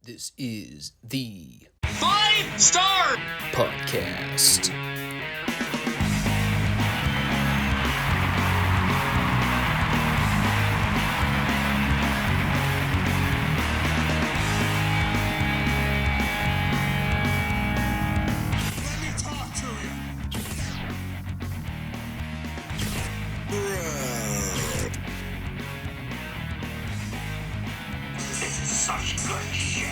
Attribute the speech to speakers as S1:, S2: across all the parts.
S1: This is the
S2: Five Starr
S1: Podcast.
S2: Let me talk to you. This is such good shit.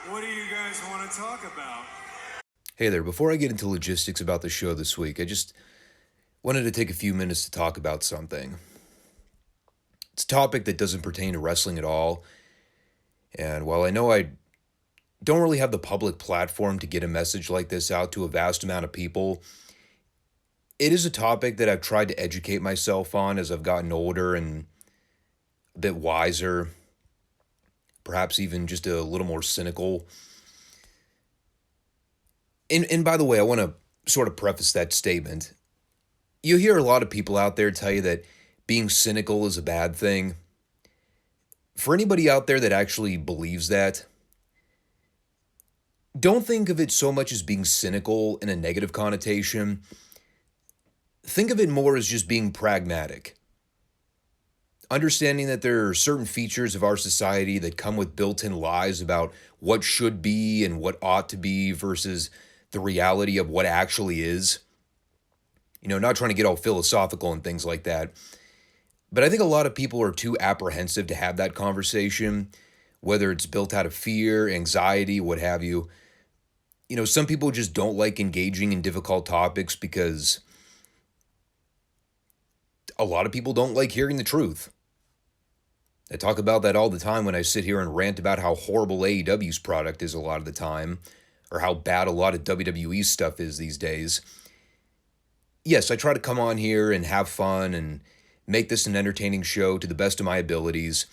S3: What do you guys want to talk about?
S1: Hey there, before I get into logistics about the show this week, I just wanted to take a few minutes to talk about something. It's a topic that doesn't pertain to wrestling at all, and while I know I don't really have the public platform to get a message like this out to a vast amount of people, it is a topic that I've tried to educate myself on as I've gotten older and a bit wiser, perhaps even just a little more cynical. And by the way, I want to sort of preface that statement. You hear a lot of people out there tell you that being cynical is a bad thing. For anybody out there that actually believes that, don't think of it so much as being cynical in a negative connotation. Think of it more as just being pragmatic. Understanding that there are certain features of our society that come with built-in lies about what should be and what ought to be versus the reality of what actually is. You know, not trying to get all philosophical and things like that. But I think a lot of people are too apprehensive to have that conversation, whether it's built out of fear, anxiety, what have you. You know, some people just don't like engaging in difficult topics because a lot of people don't like hearing the truth. I talk about that all the time when I sit here and rant about how horrible AEW's product is a lot of the time, or how bad a lot of WWE stuff is these days. Yes, I try to come on here and have fun and make this an entertaining show to the best of my abilities.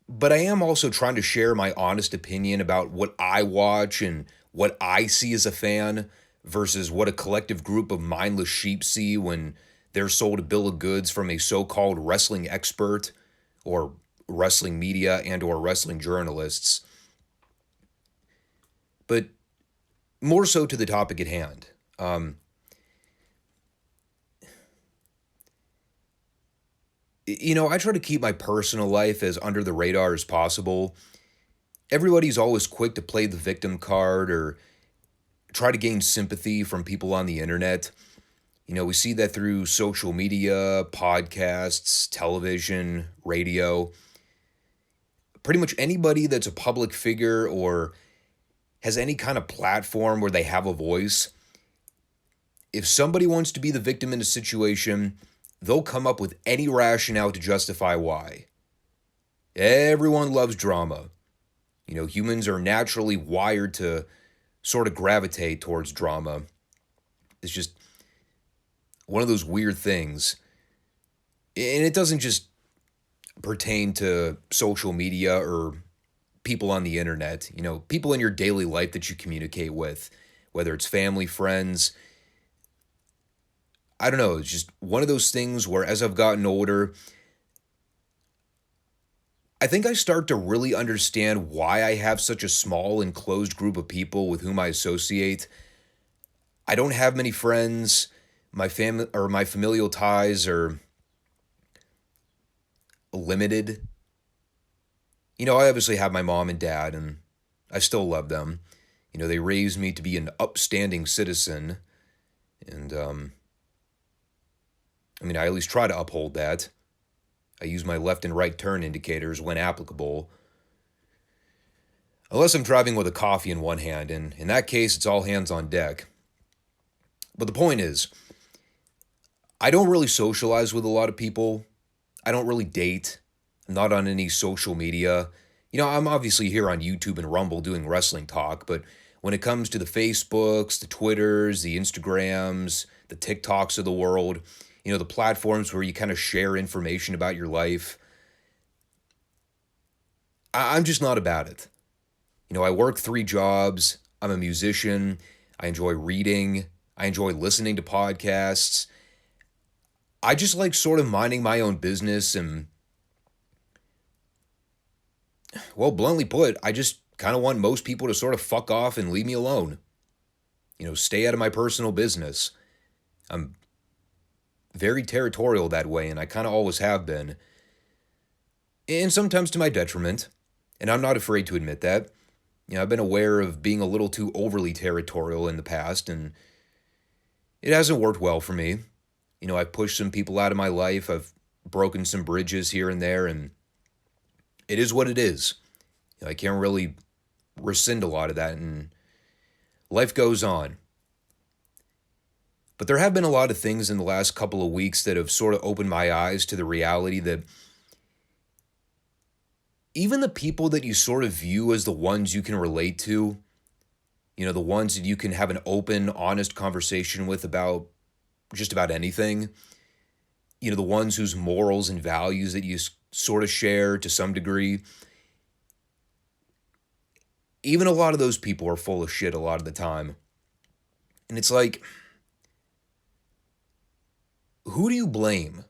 S1: But I am also trying to share my honest opinion about what I watch and what I see as a fan versus what a collective group of mindless sheep see when they're sold a bill of goods from a so-called wrestling expert or wrestling media and or wrestling journalists. But more so to the topic at hand. I try to keep my personal life as under the radar as possible. Everybody's always quick to play the victim card or try to gain sympathy from people on the internet. You know, we see that through social media, podcasts, television, radio. Pretty much anybody that's a public figure or has any kind of platform where they have a voice, if somebody wants to be the victim in a situation, they'll come up with any rationale to justify why. Everyone loves drama. You know, humans are naturally wired to sort of gravitate towards drama. It's just one of those weird things. And it doesn't just pertain to social media or people on the internet. You know, people in your daily life that you communicate with, whether it's family, friends. I don't know, it's just one of those things where as I've gotten older, I think I start to really understand why I have such a small and closed group of people with whom I associate. I don't have many friends. My family or my familial ties are limited. You know, I obviously have my mom and dad, and I still love them. You know, they raised me to be an upstanding citizen, and I at least try to uphold that. I use my left and right turn indicators when applicable. Unless I'm driving with a coffee in one hand, and in that case, it's all hands on deck. But the point is, I don't really socialize with a lot of people. I don't really date. I'm not on any social media. You know, I'm obviously here on YouTube and Rumble doing wrestling talk, but when it comes to the Facebooks, the Twitters, the Instagrams, the TikToks of the world, you know, the platforms where you kind of share information about your life, I'm just not about it. You know, I work 3 jobs. I'm a musician. I enjoy reading. I enjoy listening to podcasts. I just like sort of minding my own business and, well, bluntly put, I just kind of want most people to sort of fuck off and leave me alone. Stay out of my personal business. I'm very territorial that way, and I kind of always have been. And sometimes to my detriment. And I'm not afraid to admit that. I've been aware of being a little too overly territorial in the past, and it hasn't worked well for me. I've pushed some people out of my life. I've broken some bridges here and there, and it is what it is. I can't really rescind a lot of that, and life goes on. But there have been a lot of things in the last couple of weeks that have sort of opened my eyes to the reality that even the people that you sort of view as the ones you can relate to, the ones that you can have an open, honest conversation with about just about anything, the ones whose morals and values that you sort of share to some degree, even a lot of those people are full of shit a lot of the time. And it's like, who do you blame?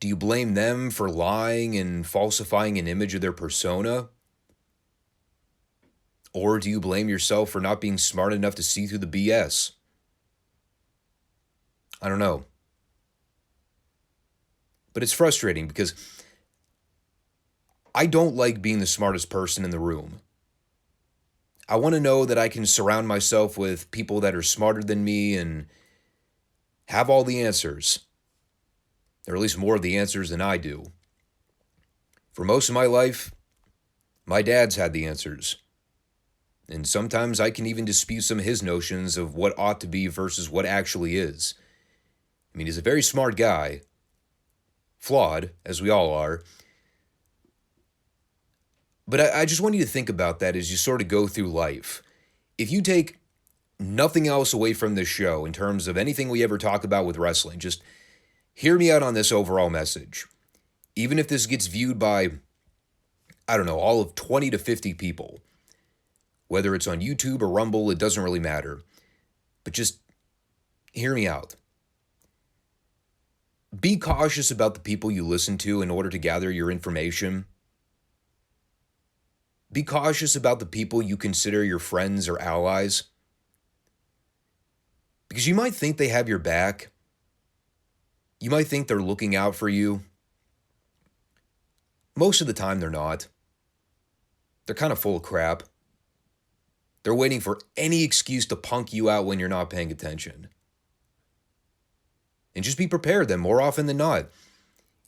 S1: Do you blame them for lying and falsifying an image of their persona? Or do you blame yourself for not being smart enough to see through the BS? I don't know. But it's frustrating because I don't like being the smartest person in the room. I want to know that I can surround myself with people that are smarter than me and have all the answers. Or at least more of the answers than I do. For most of my life, my dad's had the answers. And sometimes I can even dispute some of his notions of what ought to be versus what actually is. I mean, he's a very smart guy. Flawed, as we all are. But I just want you to think about that as you sort of go through life. If you take nothing else away from this show in terms of anything we ever talk about with wrestling, just hear me out on this overall message. Even if this gets viewed by, I don't know, all of 20 to 50 people, whether it's on YouTube or Rumble, it doesn't really matter. But just hear me out. Be cautious about the people you listen to in order to gather your information. Be cautious about the people you consider your friends or allies. Because you might think they have your back. You might think they're looking out for you. Most of the time, they're not. They're kind of full of crap. They're waiting for any excuse to punk you out when you're not paying attention. And just be prepared then, more often than not.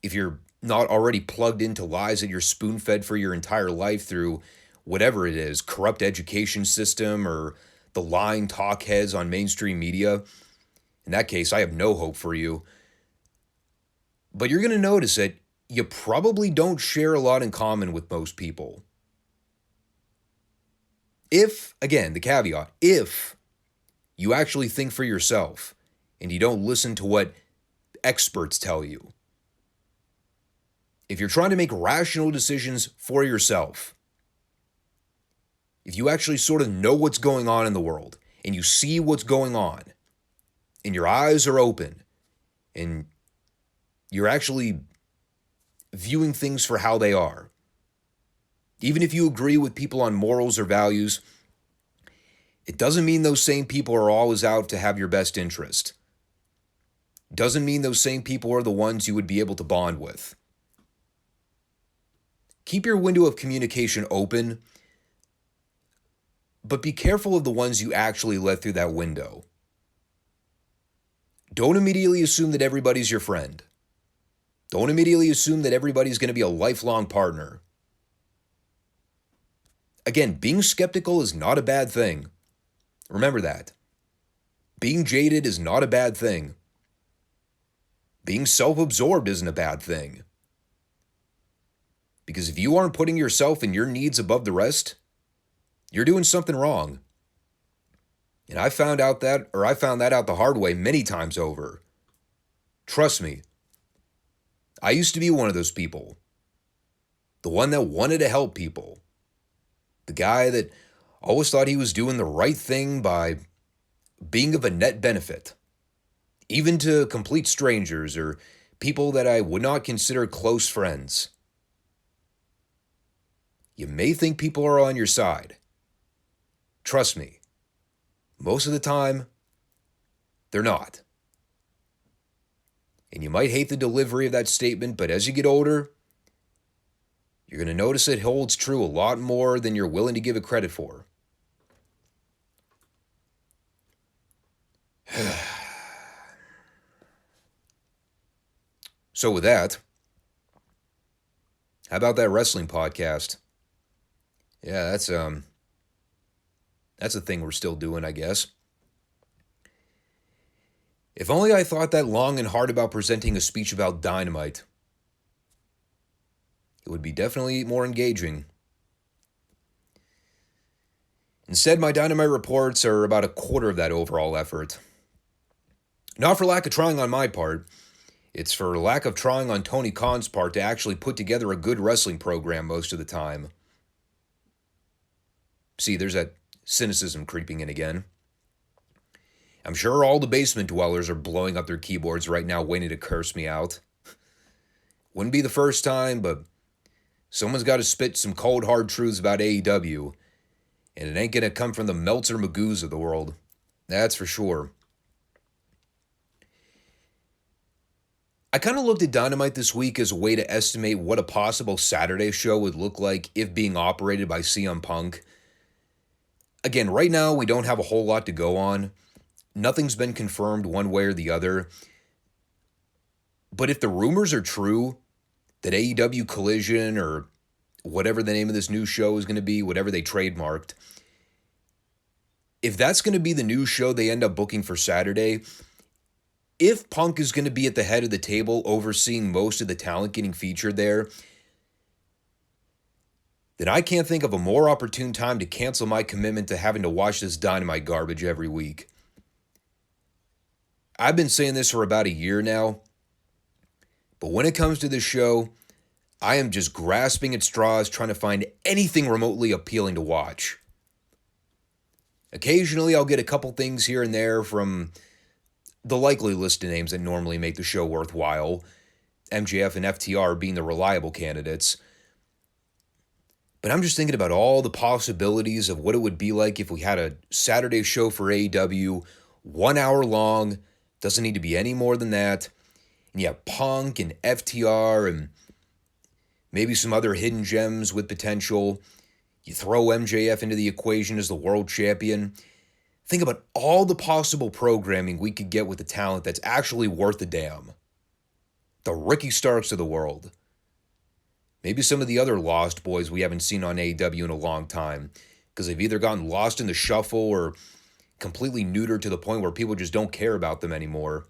S1: If you're not already plugged into lies that you're spoon-fed for your entire life through whatever it is, corrupt education system or the lying talk heads on mainstream media, in that case, I have no hope for you. But you're going to notice that you probably don't share a lot in common with most people. If, again, the caveat, if you actually think for yourself and you don't listen to what experts tell you, if you're trying to make rational decisions for yourself, if you actually sort of know what's going on in the world and you see what's going on and your eyes are open and you're actually viewing things for how they are. Even if you agree with people on morals or values, it doesn't mean those same people are always out to have your best interest. Doesn't mean those same people are the ones you would be able to bond with. Keep your window of communication open, but be careful of the ones you actually let through that window. Don't immediately assume that everybody's your friend. Don't immediately assume that everybody's going to be a lifelong partner. Again, being skeptical is not a bad thing. Remember that. Being jaded is not a bad thing. Being self-absorbed isn't a bad thing. Because if you aren't putting yourself and your needs above the rest, you're doing something wrong. And I found that out the hard way many times over. Trust me. I used to be one of those people. The one that wanted to help people. The guy that Always thought he was doing the right thing by being of a net benefit, even to complete strangers or people that I would not consider close friends. You may think people are on your side. Trust me, most of the time, they're not. And you might hate the delivery of that statement, but as you get older, you're going to notice it holds true a lot more than you're willing to give it credit for. So with that, how about that wrestling podcast? Yeah, that's a thing we're still doing, I guess. If only I thought that long and hard about presenting a speech about Dynamite. It would be definitely more engaging. Instead, my Dynamite reports are about a quarter of that overall effort. Not for lack of trying on my part. It's for lack of trying on Tony Khan's part to actually put together a good wrestling program most of the time. See, there's that cynicism creeping in again. I'm sure all the basement dwellers are blowing up their keyboards right now waiting to curse me out. Wouldn't be the first time, but someone's got to spit some cold hard truths about AEW, and it ain't going to come from the Meltzer Magoos of the world. That's for sure. I kind of looked at Dynamite this week as a way to estimate what a possible Saturday show would look like if being operated by CM Punk. Again, right now we don't have a whole lot to go on. Nothing's been confirmed one way or the other. But if the rumors are true that AEW Collision or whatever the name of this new show is going to be, whatever they trademarked, if that's going to be the new show they end up booking for Saturday, if Punk is going to be at the head of the table overseeing most of the talent getting featured there, then I can't think of a more opportune time to cancel my commitment to having to watch this Dynamite garbage every week. I've been saying this for about a year now, but when it comes to this show, I am just grasping at straws trying to find anything remotely appealing to watch. Occasionally I'll get a couple things here and there from the likely list of names that normally make the show worthwhile, MJF and FTR being the reliable candidates. But I'm just thinking about all the possibilities of what it would be like if we had a Saturday show for AEW, 1 hour long, doesn't need to be any more than that, and you have Punk and FTR and maybe some other hidden gems with potential. You throw MJF into the equation as the world champion. Think about all the possible programming we could get with the talent that's actually worth a damn. The Ricky Starks of the world. Maybe some of the other lost boys we haven't seen on AEW in a long time, because they've either gotten lost in the shuffle or completely neutered to the point where people just don't care about them anymore.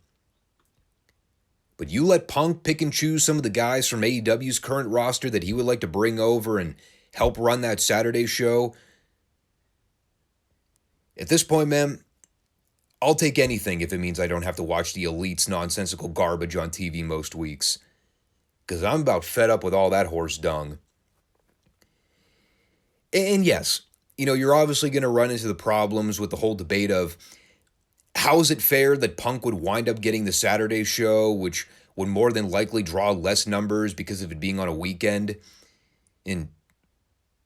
S1: But you let Punk pick and choose some of the guys from AEW's current roster that he would like to bring over and help run that Saturday show. At this point, man, I'll take anything if it means I don't have to watch the Elite's nonsensical garbage on TV most weeks. Because I'm about fed up with all that horse dung. And yes, you're obviously going to run into the problems with the whole debate of how is it fair that Punk would wind up getting the Saturday show, which would more than likely draw less numbers because of it being on a weekend. And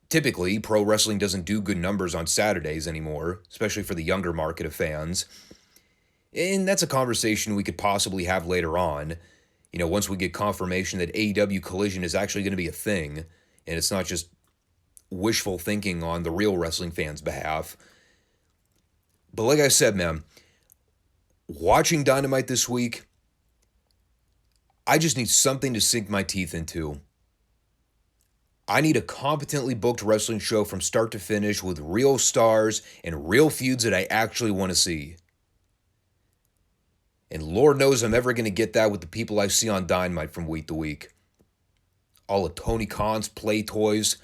S1: typically, pro wrestling doesn't do good numbers on Saturdays anymore, especially for the younger market of fans. And that's a conversation we could possibly have later on, once we get confirmation that AEW Collision is actually going to be a thing, and it's not just wishful thinking on the real wrestling fans' behalf. But like I said, man, watching Dynamite this week, I just need something to sink my teeth into. I need a competently booked wrestling show from start to finish with real stars and real feuds that I actually want to see. And Lord knows I'm ever going to get that with the people I see on Dynamite from week to week. All of Tony Khan's play toys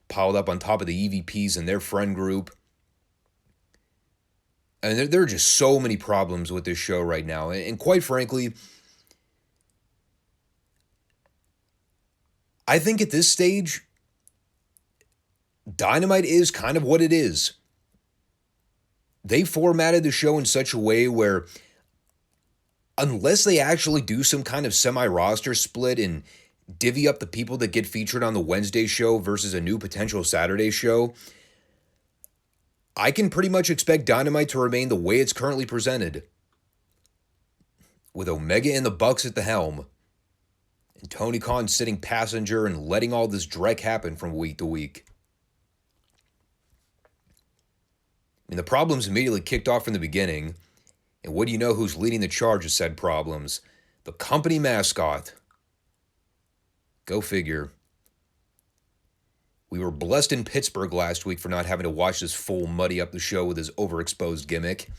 S1: piled up on top of the EVPs and their friend group. And there are just so many problems with this show right now. And quite frankly, I think at this stage, Dynamite is kind of what it is. They formatted the show in such a way where, unless they actually do some kind of semi-roster split and divvy up the people that get featured on the Wednesday show versus a new potential Saturday show, I can pretty much expect Dynamite to remain the way it's currently presented, with Omega and the Bucks at the helm, and Tony Khan sitting passenger and letting all this dreck happen from week to week. I mean, the problems immediately kicked off from the beginning, and what do you know who's leading the charge of said problems? The company mascot. Go figure. We were blessed in Pittsburgh last week for not having to watch this fool muddy up the show with his overexposed gimmick.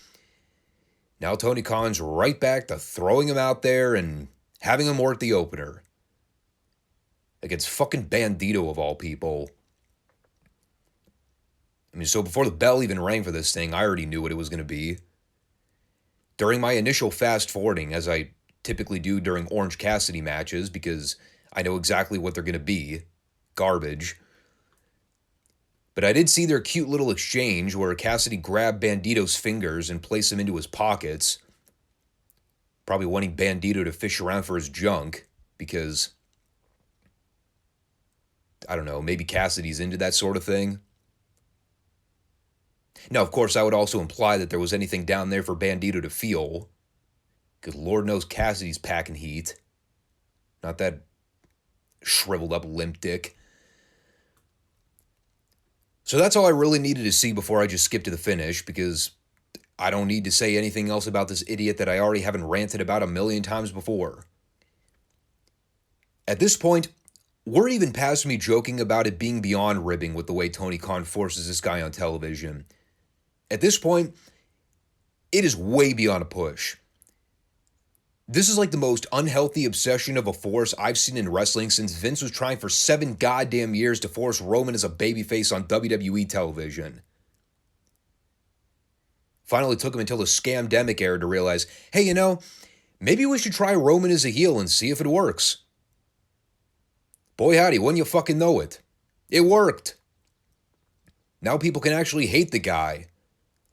S1: Now Tony Khan's right back to throwing him out there and having him work the opener against fucking Bandito of all people. I mean, so before the bell even rang for this thing, I already knew what it was going to be. During my initial fast forwarding, as I typically do during Orange Cassidy matches, because I know exactly what they're going to be, garbage. But I did see their cute little exchange where Cassidy grabbed Bandito's fingers and placed them into his pockets, probably wanting Bandito to fish around for his junk, because, I don't know, maybe Cassidy's into that sort of thing. Now, of course, I would also imply that there was anything down there for Bandito to feel, because Lord knows Cassidy's packing heat. Not that shriveled up limp dick. So that's all I really needed to see before I just skipped to the finish, because I don't need to say anything else about this idiot that I already haven't ranted about a million times before. At this point, we're even past me joking about it being beyond ribbing with the way Tony Khan forces this guy on television. At this point, it is way beyond a push. This is like the most unhealthy obsession of a force I've seen in wrestling since Vince was trying for 7 goddamn years to force Roman as a babyface on WWE television. Finally took him until the scamdemic era to realize, hey, you know, maybe we should try Roman as a heel and see if it works. Boy howdy, wouldn't you fucking know it? It worked. Now people can actually hate the guy,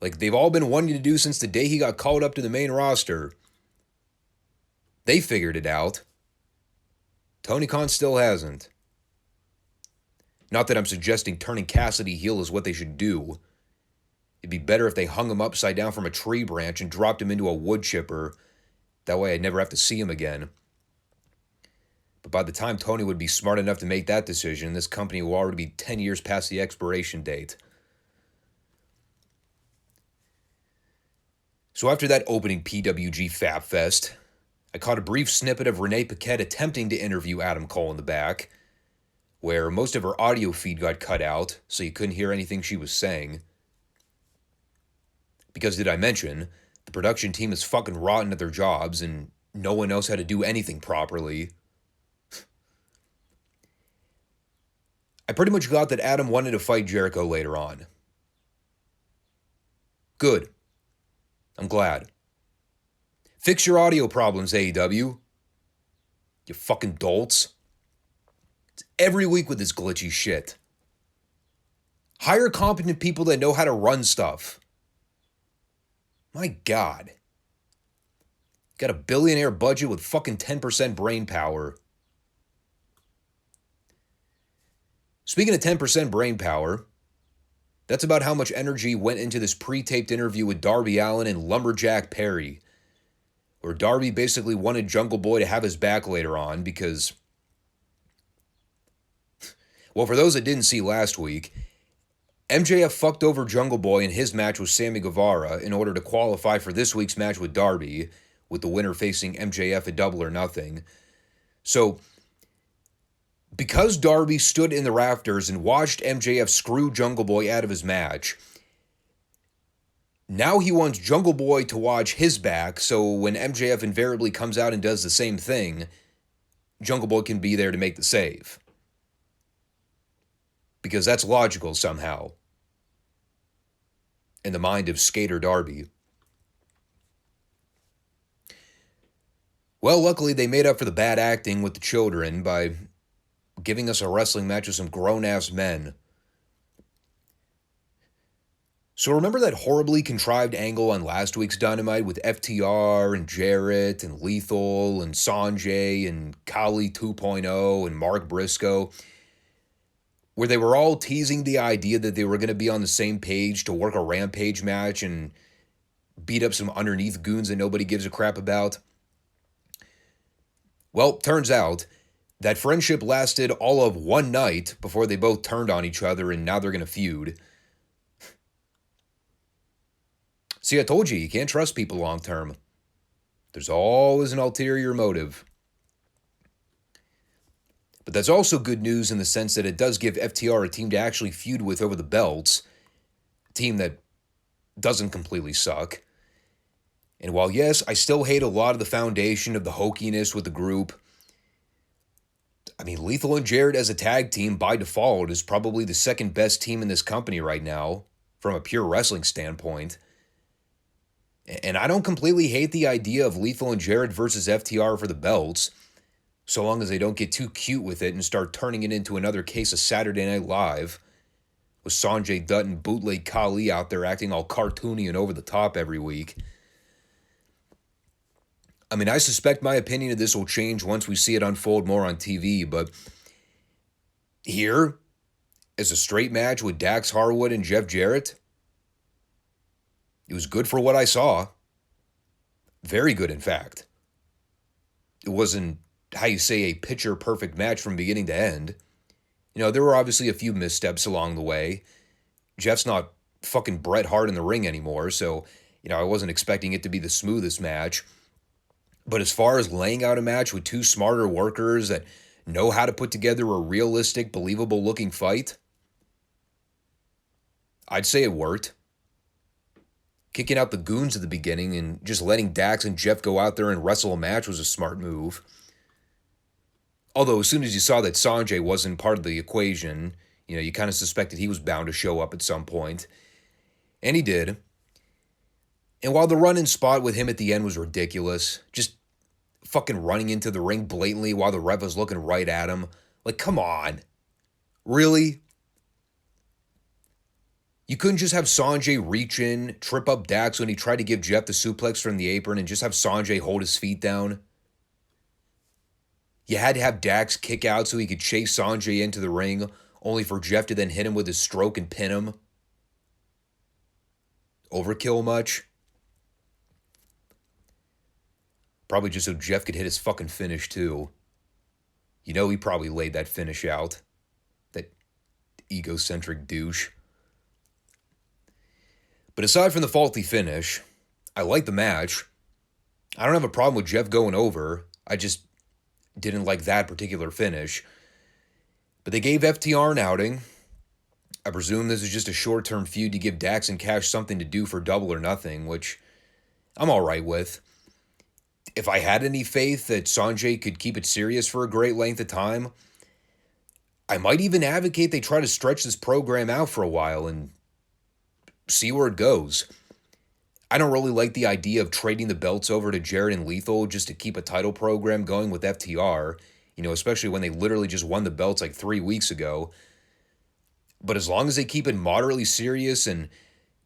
S1: like they've all been wanting to do since the day he got called up to the main roster. They figured it out. Tony Khan still hasn't. Not that I'm suggesting turning Cassidy heel is what they should do. It'd be better if they hung him upside down from a tree branch and dropped him into a wood chipper. That way I'd never have to see him again. But by the time Tony would be smart enough to make that decision, this company will already be 10 years past the expiration date. So after that opening PWG Fab Fest, I caught a brief snippet of Renee Paquette attempting to interview Adam Cole in the back, where most of her audio feed got cut out, so you couldn't hear anything she was saying. Because did I mention, the production team is fucking rotten at their jobs, and no one knows how to do anything properly. I pretty much got that Adam wanted to fight Jericho later on. Good. I'm glad. Fix your audio problems, AEW. You fucking dolts. It's every week with this glitchy shit. Hire competent people that know how to run stuff. My God. Got a billionaire budget with fucking 10% brain power. Speaking of 10% brain power, that's about how much energy went into this pre-taped interview with Darby Allin and Lumberjack Perry, where Darby basically wanted Jungle Boy to have his back later on because, well, for those that didn't see last week, MJF fucked over Jungle Boy in his match with Sammy Guevara in order to qualify for this week's match with Darby, with the winner facing MJF at Double or Nothing. So, because Darby stood in the rafters and watched MJF screw Jungle Boy out of his match, now he wants Jungle Boy to watch his back, so when MJF invariably comes out and does the same thing, Jungle Boy can be there to make the save. Because that's logical somehow. In the mind of Skater Darby. Well, luckily they made up for the bad acting with the children by giving us a wrestling match with some grown-ass men. So remember that horribly contrived angle on last week's Dynamite with FTR and Jarrett and Lethal and Sanjay and Kali 2.0 and Mark Briscoe, where they were all teasing the idea that they were going to be on the same page to work a Rampage match and beat up some underneath goons that nobody gives a crap about? Well, turns out that friendship lasted all of one night before they both turned on each other, and now they're going to feud. See, I told you can't trust people long term. There's always an ulterior motive. But that's also good news in the sense that it does give FTR a team to actually feud with over the belts. A team that doesn't completely suck. And while, yes, I still hate a lot of the foundation of the hokiness with the group, I mean, Lethal and Jarrett as a tag team by default is probably the second best team in this company right now from a pure wrestling standpoint. And I don't completely hate the idea of Lethal and Jarrett versus FTR for the belts, so long as they don't get too cute with it and start turning it into another case of Saturday Night Live, with Sanjay Dutt and bootleg Kali out there acting all cartoony and over the top every week. I mean, I suspect my opinion of this will change once we see it unfold more on TV, but here, as a straight match with Dax Harwood and Jeff Jarrett, it was good for what I saw. Very good, in fact. It wasn't, how you say, a picture-perfect match from beginning to end. You know, there were obviously a few missteps along the way. Jeff's not fucking Bret Hart in the ring anymore, so, you know, I wasn't expecting it to be the smoothest match. But as far as laying out a match with two smarter workers that know how to put together a realistic, believable-looking fight, I'd say it worked. Kicking out the goons at the beginning and just letting Dax and Jeff go out there and wrestle a match was a smart move. Although as soon as you saw that Sanjay wasn't part of the equation, you know, you kind of suspected he was bound to show up at some point. And he did. And while the run-in spot with him at the end was ridiculous, just fucking running into the ring blatantly while the ref was looking right at him, like, come on. Really? You couldn't just have Sanjay reach in, trip up Dax when he tried to give Jeff the suplex from the apron and just have Sanjay hold his feet down? You had to have Dax kick out so he could chase Sanjay into the ring, only for Jeff to then hit him with his stroke and pin him? Overkill much? Probably just so Jeff could hit his fucking finish too. You know he probably laid that finish out. That egocentric douche. But aside from the faulty finish, I like the match. I don't have a problem with Jeff going over. I just didn't like that particular finish. But they gave FTR an outing. I presume this is just a short-term feud to give Dax and Cash something to do for Double or Nothing, which I'm all right with. If I had any faith that Sanjay could keep it serious for a great length of time, I might even advocate they try to stretch this program out for a while and see where it goes. I don't really like the idea of trading the belts over to Jarrett and Lethal just to keep a title program going with FTR, you know, especially when they literally just won the belts like 3 weeks ago. But as long as they keep it moderately serious and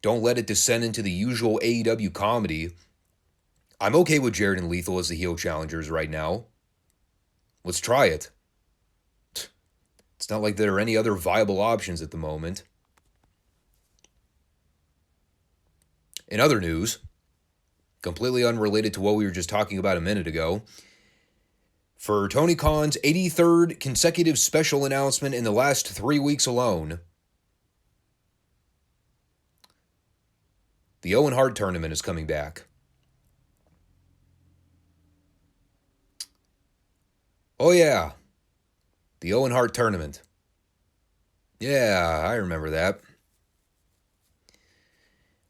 S1: don't let it descend into the usual AEW comedy, I'm okay with Jarrett and Lethal as the heel challengers right now. Let's try it. It's not like there are any other viable options at the moment. In other news, completely unrelated to what we were just talking about a minute ago, for Tony Khan's 83rd consecutive special announcement in the last 3 weeks alone, the Owen Hart tournament is coming back. Oh yeah, the Owen Hart tournament. Yeah, I remember that.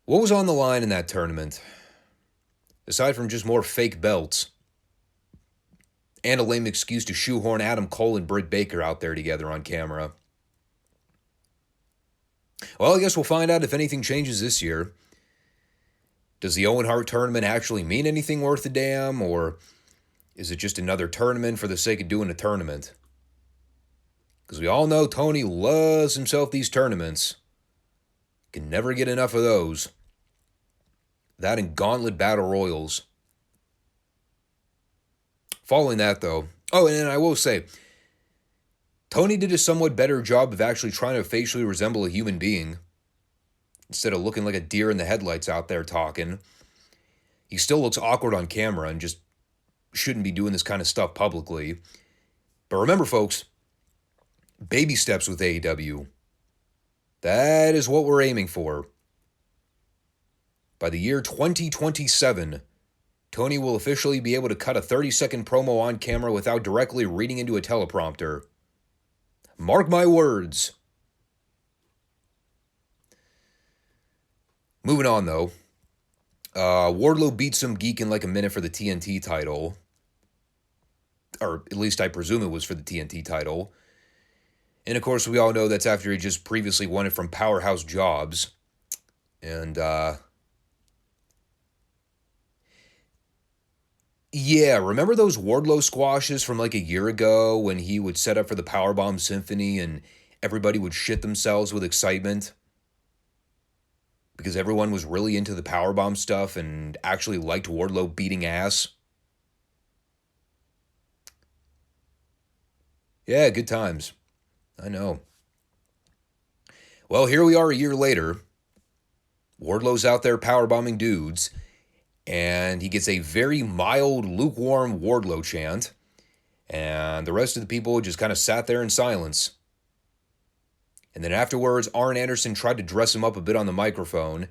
S1: What was on the line in that tournament? Aside from just more fake belts and a lame excuse to shoehorn Adam Cole and Britt Baker out there together on camera. Well, I guess we'll find out if anything changes this year. Does the Owen Hart tournament actually mean anything worth a damn, or is it just another tournament for the sake of doing a tournament? Because we all know Tony loves himself these tournaments. Can never get enough of those. That and Gauntlet Battle Royals. Following that, though. Oh, and I will say, Tony did a somewhat better job of actually trying to facially resemble a human being instead of looking like a deer in the headlights out there talking. He still looks awkward on camera and just shouldn't be doing this kind of stuff publicly. But remember, folks, baby steps with AEW. That is what we're aiming for. By the year 2027, Tony will officially be able to cut a 30-second promo on camera without directly reading into a teleprompter. Mark my words. Moving on, though. Wardlow beat some geek in like a minute for the TNT title. Or at least I presume it was for the TNT title. And of course, we all know that's after he just previously won it from Powerhouse Jobs. And, yeah, remember those Wardlow squashes from like a year ago when he would set up for the Powerbomb Symphony and everybody would shit themselves with excitement? Because everyone was really into the Powerbomb stuff and actually liked Wardlow beating ass. Yeah, good times. I know. Well, here we are a year later. Wardlow's out there powerbombing dudes, and he gets a very mild, lukewarm Wardlow chant, and the rest of the people just kind of sat there in silence. And then afterwards, Arn Anderson tried to dress him up a bit on the microphone,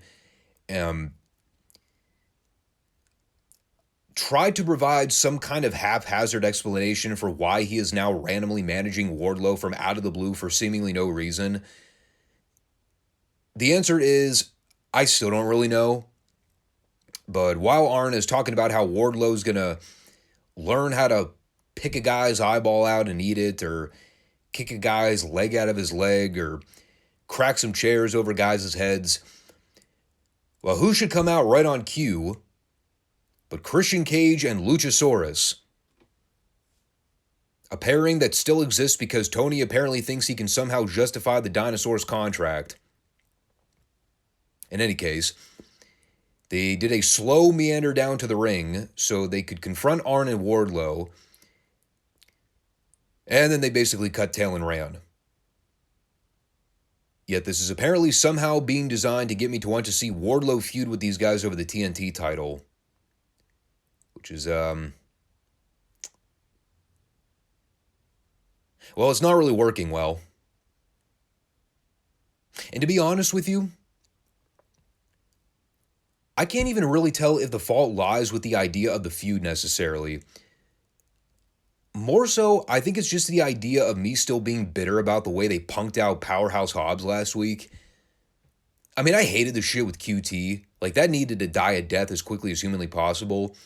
S1: tried to provide some kind of haphazard explanation for why he is now randomly managing Wardlow from out of the blue for seemingly no reason. The answer is, I still don't really know. But while Arn is talking about how Wardlow's going to learn how to pick a guy's eyeball out and eat it, or kick a guy's leg out of his leg, or crack some chairs over guys' heads, well, who should come out right on cue but Christian Cage and Luchasaurus? A pairing that still exists because Tony apparently thinks he can somehow justify the Dinosaur's contract. In any case, they did a slow meander down to the ring so they could confront Arn and Wardlow, and then they basically cut tail and ran. Yet this is apparently somehow being designed to get me to want to see Wardlow feud with these guys over the TNT title. Which is, well, it's not really working well. And to be honest with you, I can't even really tell if the fault lies with the idea of the feud necessarily. More so, I think it's just the idea of me still being bitter about the way they punked out Powerhouse Hobbs last week. I mean, I hated the shit with QT. Like, that needed to die a death as quickly as humanly possible.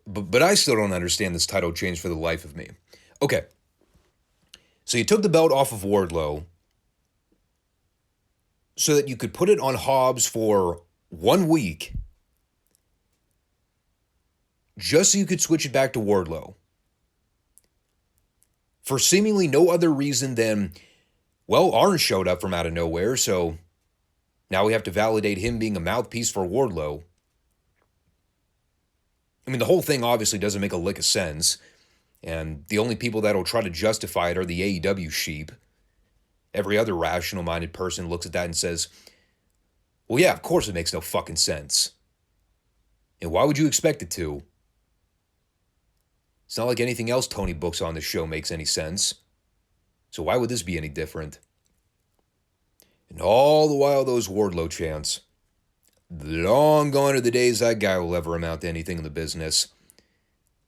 S1: But I still don't understand this title change for the life of me. Okay. So you took the belt off of Wardlow so that you could put it on Hobbs for 1 week just so you could switch it back to Wardlow. For seemingly no other reason than, well, Arn showed up from out of nowhere, so now we have to validate him being a mouthpiece for Wardlow. I mean, the whole thing obviously doesn't make a lick of sense, and the only people that'll try to justify it are the AEW sheep. Every other rational-minded person looks at that and says, well, yeah, of course it makes no fucking sense. And why would you expect it to? It's not like anything else Tony books on the show makes any sense. So why would this be any different? And all the while, those Wardlow chants. Long gone are the days that guy will ever amount to anything in the business.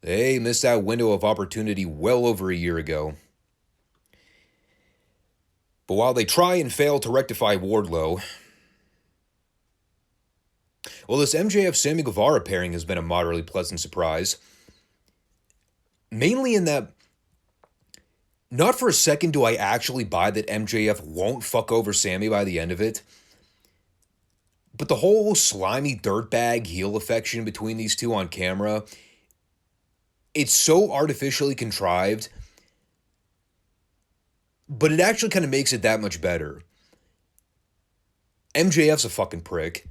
S1: They missed that window of opportunity well over a year ago. But while they try and fail to rectify Wardlow, well, this MJF-Sammy Guevara pairing has been a moderately pleasant surprise. Mainly in that, not for a second do I actually buy that MJF won't fuck over Sammy by the end of it. But the whole slimy dirtbag heel affection between these two on camera, it's so artificially contrived, but it actually kind of makes it that much better. MJF's a fucking prick.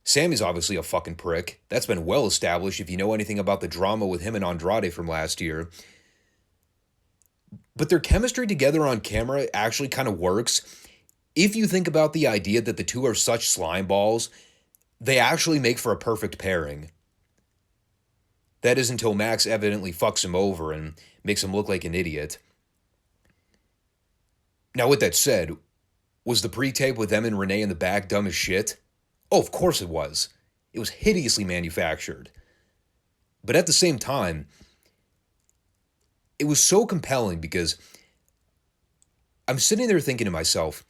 S1: Sammy's obviously a fucking prick. That's been well established if you know anything about the drama with him and Andrade from last year. But their chemistry together on camera actually kind of works. If you think about the idea that the two are such slime balls, they actually make for a perfect pairing. That is until Max evidently fucks him over and makes him look like an idiot. Now, with that said, was the pre-tape with them and Renee in the back dumb as shit? Oh, of course it was. It was hideously manufactured. But at the same time, it was so compelling because I'm sitting there thinking to myself,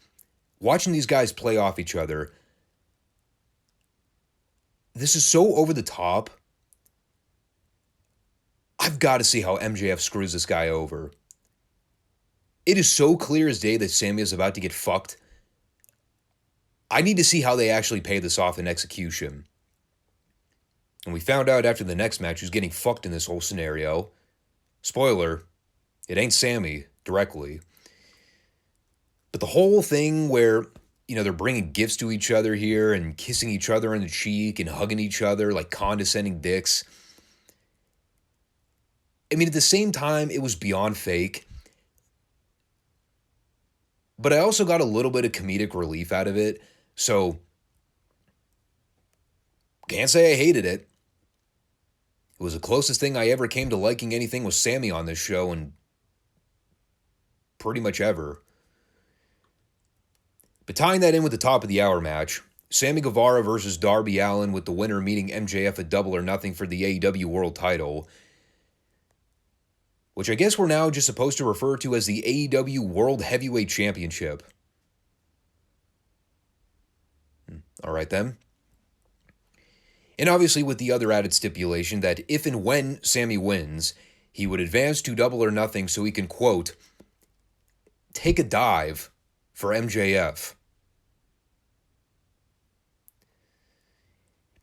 S1: watching these guys play off each other, this is so over the top. I've got to see how MJF screws this guy over. It is so clear as day that Sammy is about to get fucked. I need to see how they actually pay this off in execution. And we found out after the next match who's getting fucked in this whole scenario. Spoiler, it ain't Sammy directly. But the whole thing where, they're bringing gifts to each other here and kissing each other on the cheek and hugging each other like condescending dicks. I mean, at the same time, it was beyond fake. But I also got a little bit of comedic relief out of it. So, can't say I hated it. It was the closest thing I ever came to liking anything with Sammy on this show, and pretty much ever. But tying that in with the top of the hour match, Sammy Guevara versus Darby Allin, with the winner meeting MJF at Double or Nothing for the AEW World title, which I guess we're now just supposed to refer to as the AEW World Heavyweight Championship. All right then. And obviously with the other added stipulation that if and when Sammy wins, he would advance to Double or Nothing so he can, quote, take a dive for MJF.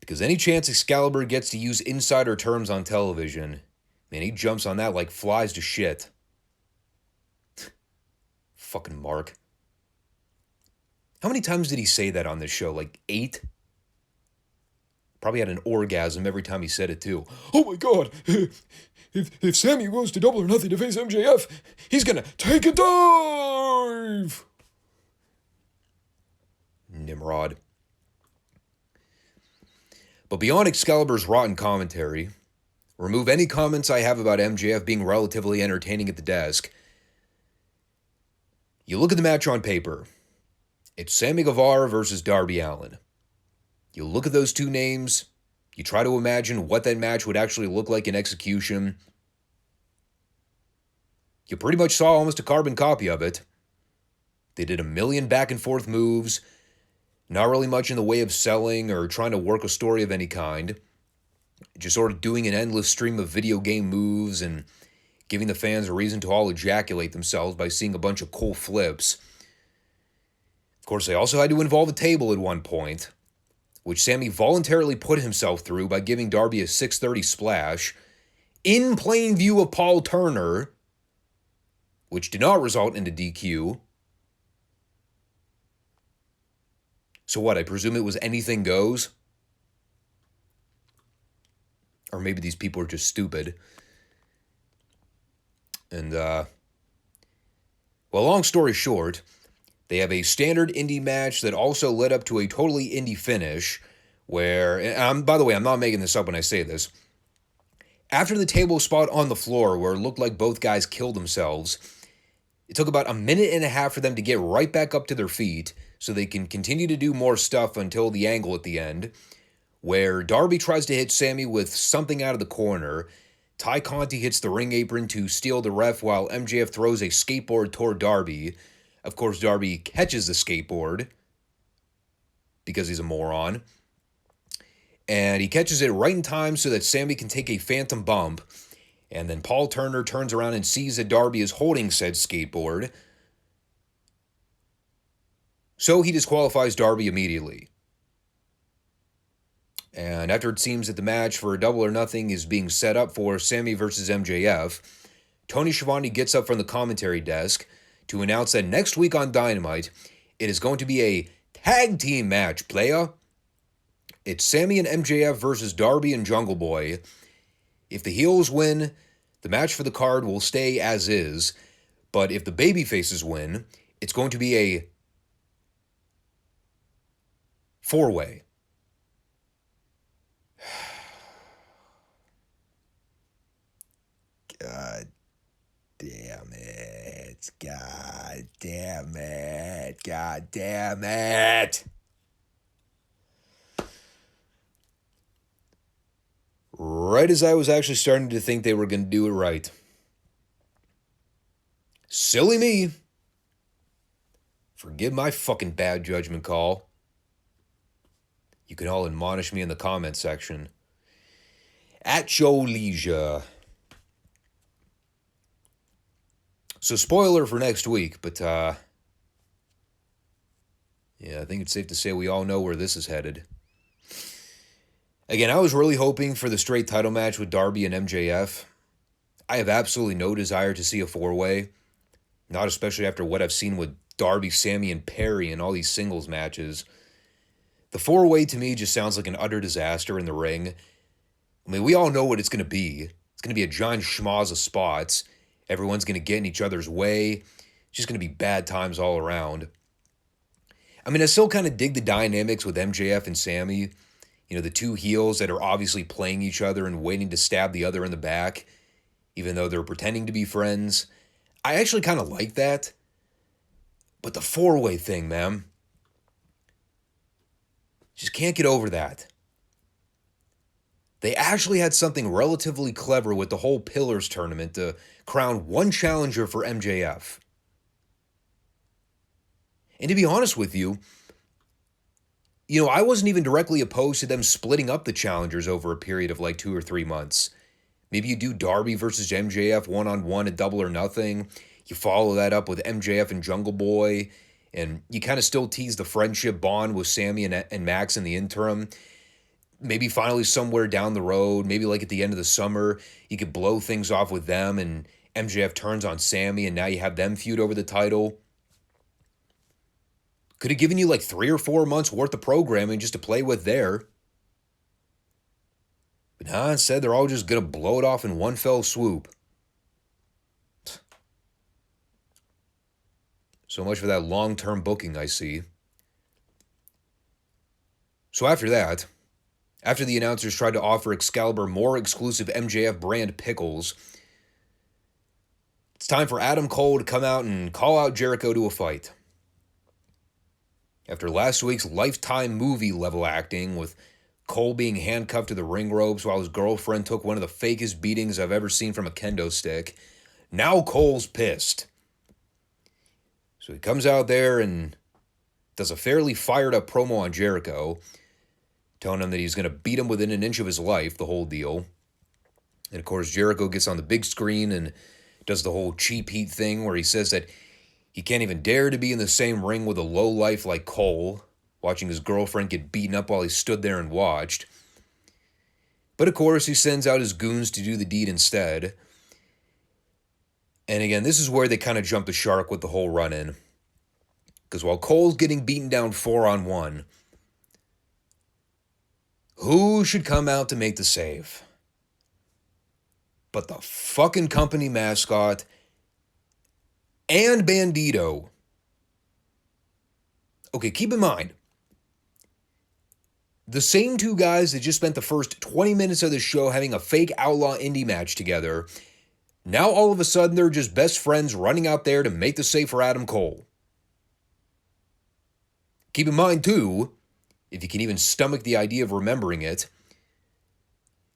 S1: Because any chance Excalibur gets to use insider terms on television, man, he jumps on that like flies to shit. Fucking Mark. How many times did he say that on this show? Like 8? Probably had an orgasm every time he said it too. Oh my god, if Sammy goes to Double or Nothing to face MJF, he's gonna take a dive! Nimrod. But beyond Excalibur's rotten commentary, remove any comments I have about MJF being relatively entertaining at the desk. You look at the match on paper. It's Sammy Guevara versus Darby Allin. You look at those two names, you try to imagine what that match would actually look like in execution. You pretty much saw almost a carbon copy of it. They did a million back and forth moves, not really much in the way of selling or trying to work a story of any kind. Just sort of doing an endless stream of video game moves and giving the fans a reason to all ejaculate themselves by seeing a bunch of cool flips. Of course, they also had to involve a table at one point, which Sammy voluntarily put himself through by giving Darby a 630 splash in plain view of Paul Turner, which did not result in a DQ. So what, I presume it was anything goes? Or maybe these people are just stupid. And, well, long story short, they have a standard indie match that also led up to a totally indie finish where, and by the way, I'm not making this up when I say this. After the table spot on the floor where it looked like both guys killed themselves, it took about a minute and a half for them to get right back up to their feet so they can continue to do more stuff until the angle at the end, where Darby tries to hit Sammy with something out of the corner. Ty Conti hits the ring apron to steal the ref while MJF throws a skateboard toward Darby. Of course, Darby catches the skateboard because he's a moron. And he catches it right in time so that Sammy can take a phantom bump. And then Paul Turner turns around and sees that Darby is holding said skateboard. So he disqualifies Darby immediately. And after it seems that the match for Double or Nothing is being set up for Sammy versus MJF, Tony Schiavone gets up from the commentary desk to announce that next week on Dynamite, it is going to be a tag team match, playa. It's Sammy and MJF versus Darby and Jungle Boy. If the heels win, the match for the card will stay as is. But if the babyfaces win, it's going to be a four-way. God damn it. God damn it. God damn it. Right as I was actually starting to think they were going to do it right. Silly me. Forgive my fucking bad judgment call. You can all admonish me in the comment section. At your leisure. So spoiler for next week, but yeah, I think it's safe to say we all know where this is headed. Again, I was really hoping for the straight title match with Darby and MJF. I have absolutely no desire to see a four-way, not especially after what I've seen with Darby, Sammy, and Perry in all these singles matches. The four-way to me just sounds like an utter disaster in the ring. I mean, we all know what it's going to be. It's going to be a giant schmoz of spots. Everyone's going to get in each other's way. It's just going to be bad times all around. I mean, I still kind of dig the dynamics with MJF and Sammy. You know, the two heels that are obviously playing each other and waiting to stab the other in the back, even though they're pretending to be friends. I actually kind of like that. But the four-way thing, man. Just can't get over that. They actually had something relatively clever with the whole Pillars tournament to crown one challenger for MJF. And to be honest with you, I wasn't even directly opposed to them splitting up the challengers over a period of like 2 or 3 months. Maybe you do Darby versus MJF one-on-one at Double or Nothing. You follow that up with MJF and Jungle Boy. And you kind of still tease the friendship bond with Sammy and Max in the interim. Maybe finally somewhere down the road, maybe like at the end of the summer, you could blow things off with them and MJF turns on Sammy and now you have them feud over the title. Could have given you like 3 or 4 months worth of programming just to play with there. But nah, instead they're all just going to blow it off in one fell swoop. So much for that long-term booking, I see. So after that, after the announcers tried to offer Excalibur more exclusive MJF brand pickles, it's time for Adam Cole to come out and call out Jericho to a fight. After last week's Lifetime movie level acting with Cole being handcuffed to the ring ropes while his girlfriend took one of the fakest beatings I've ever seen from a kendo stick, now Cole's pissed. So he comes out there and does a fairly fired up promo on Jericho, telling him that he's going to beat him within an inch of his life, the whole deal. And of course, Jericho gets on the big screen and does the whole cheap heat thing where he says that he can't even dare to be in the same ring with a lowlife like Cole, watching his girlfriend get beaten up while he stood there and watched. But of course, he sends out his goons to do the deed instead. And again, this is where they kind of jump the shark with the whole run-in. Because while Cole's getting beaten down 4-on-1, who should come out to make the save? But the fucking company mascot and Bandito. Okay, keep in mind, the same two guys that just spent the first 20 minutes of the show having a fake outlaw indie match together, now all of a sudden they're just best friends running out there to make the save for Adam Cole. Keep in mind, too, if you can even stomach the idea of remembering it,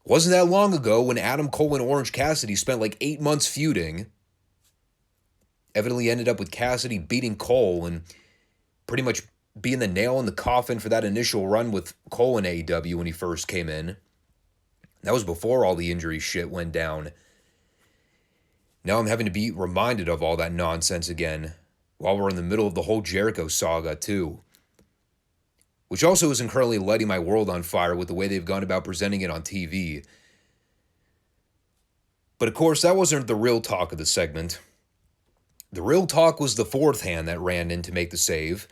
S1: wasn't that long ago when Adam Cole and Orange Cassidy spent like 8 months feuding. Evidently ended up with Cassidy beating Cole and pretty much being the nail in the coffin for that initial run with Cole in AEW when he first came in. That was before all the injury shit went down. Now I'm having to be reminded of all that nonsense again while we're in the middle of the whole Jericho saga too. Which also isn't currently lighting my world on fire with the way they've gone about presenting it on TV. But of course, that wasn't the real talk of the segment. The real talk was the fourth hand that ran in to make the save.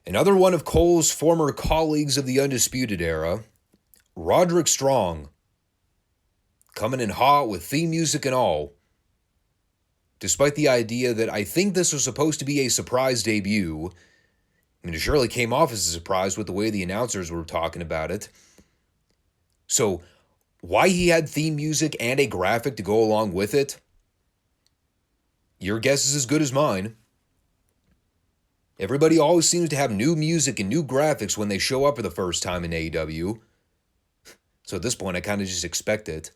S1: Another one of Cole's former colleagues of the Undisputed Era, Roderick Strong, coming in hot with theme music and all. Despite the idea that I think this was supposed to be a surprise debut, I mean, it surely came off as a surprise with the way the announcers were talking about it. So, why he had theme music and a graphic to go along with it? Your guess is as good as mine. Everybody always seems to have new music and new graphics when they show up for the first time in AEW. So at this point, I kind of just expect it.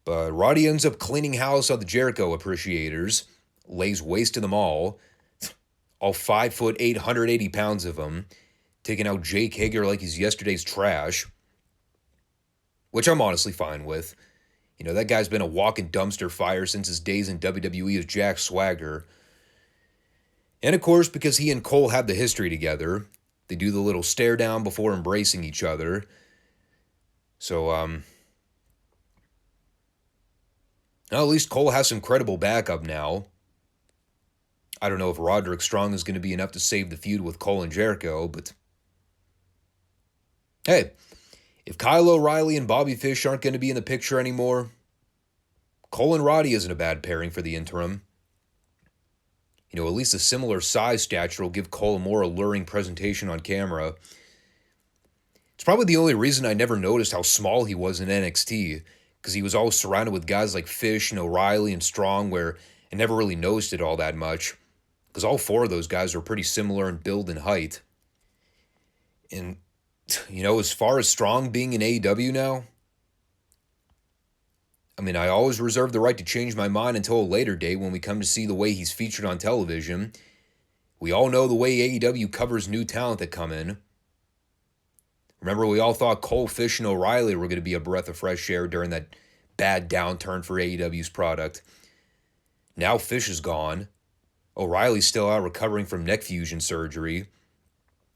S1: But Roddy ends up cleaning house on the Jericho appreciators, lays waste to them all 5'8", 180 pounds of them, taking out Jake Hager like he's yesterday's trash, which I'm honestly fine with. You know, that guy's been a walking dumpster fire since his days in WWE as Jack Swagger. And of course, because he and Cole have the history together, they do the little stare down before embracing each other. So, at least Cole has some credible backup now. I don't know if Roderick Strong is going to be enough to save the feud with Cole and Jericho, but hey, if Kyle O'Reilly and Bobby Fish aren't going to be in the picture anymore, Cole and Roddy isn't a bad pairing for the interim. You know, at least a similar size stature will give Cole a more alluring presentation on camera. It's probably the only reason I never noticed how small he was in NXT, because he was always surrounded with guys like Fish and O'Reilly and Strong, where I never really noticed it all that much, because all four of those guys are pretty similar in build and height. And, you know, as far as Strong being in AEW now, I mean, I always reserve the right to change my mind until a later date when we come to see the way he's featured on television. We all know the way AEW covers new talent that come in. Remember, we all thought Cole, Fish, and O'Reilly were going to be a breath of fresh air during that bad downturn for AEW's product. Now Fish is gone. O'Reilly's still out recovering from neck fusion surgery.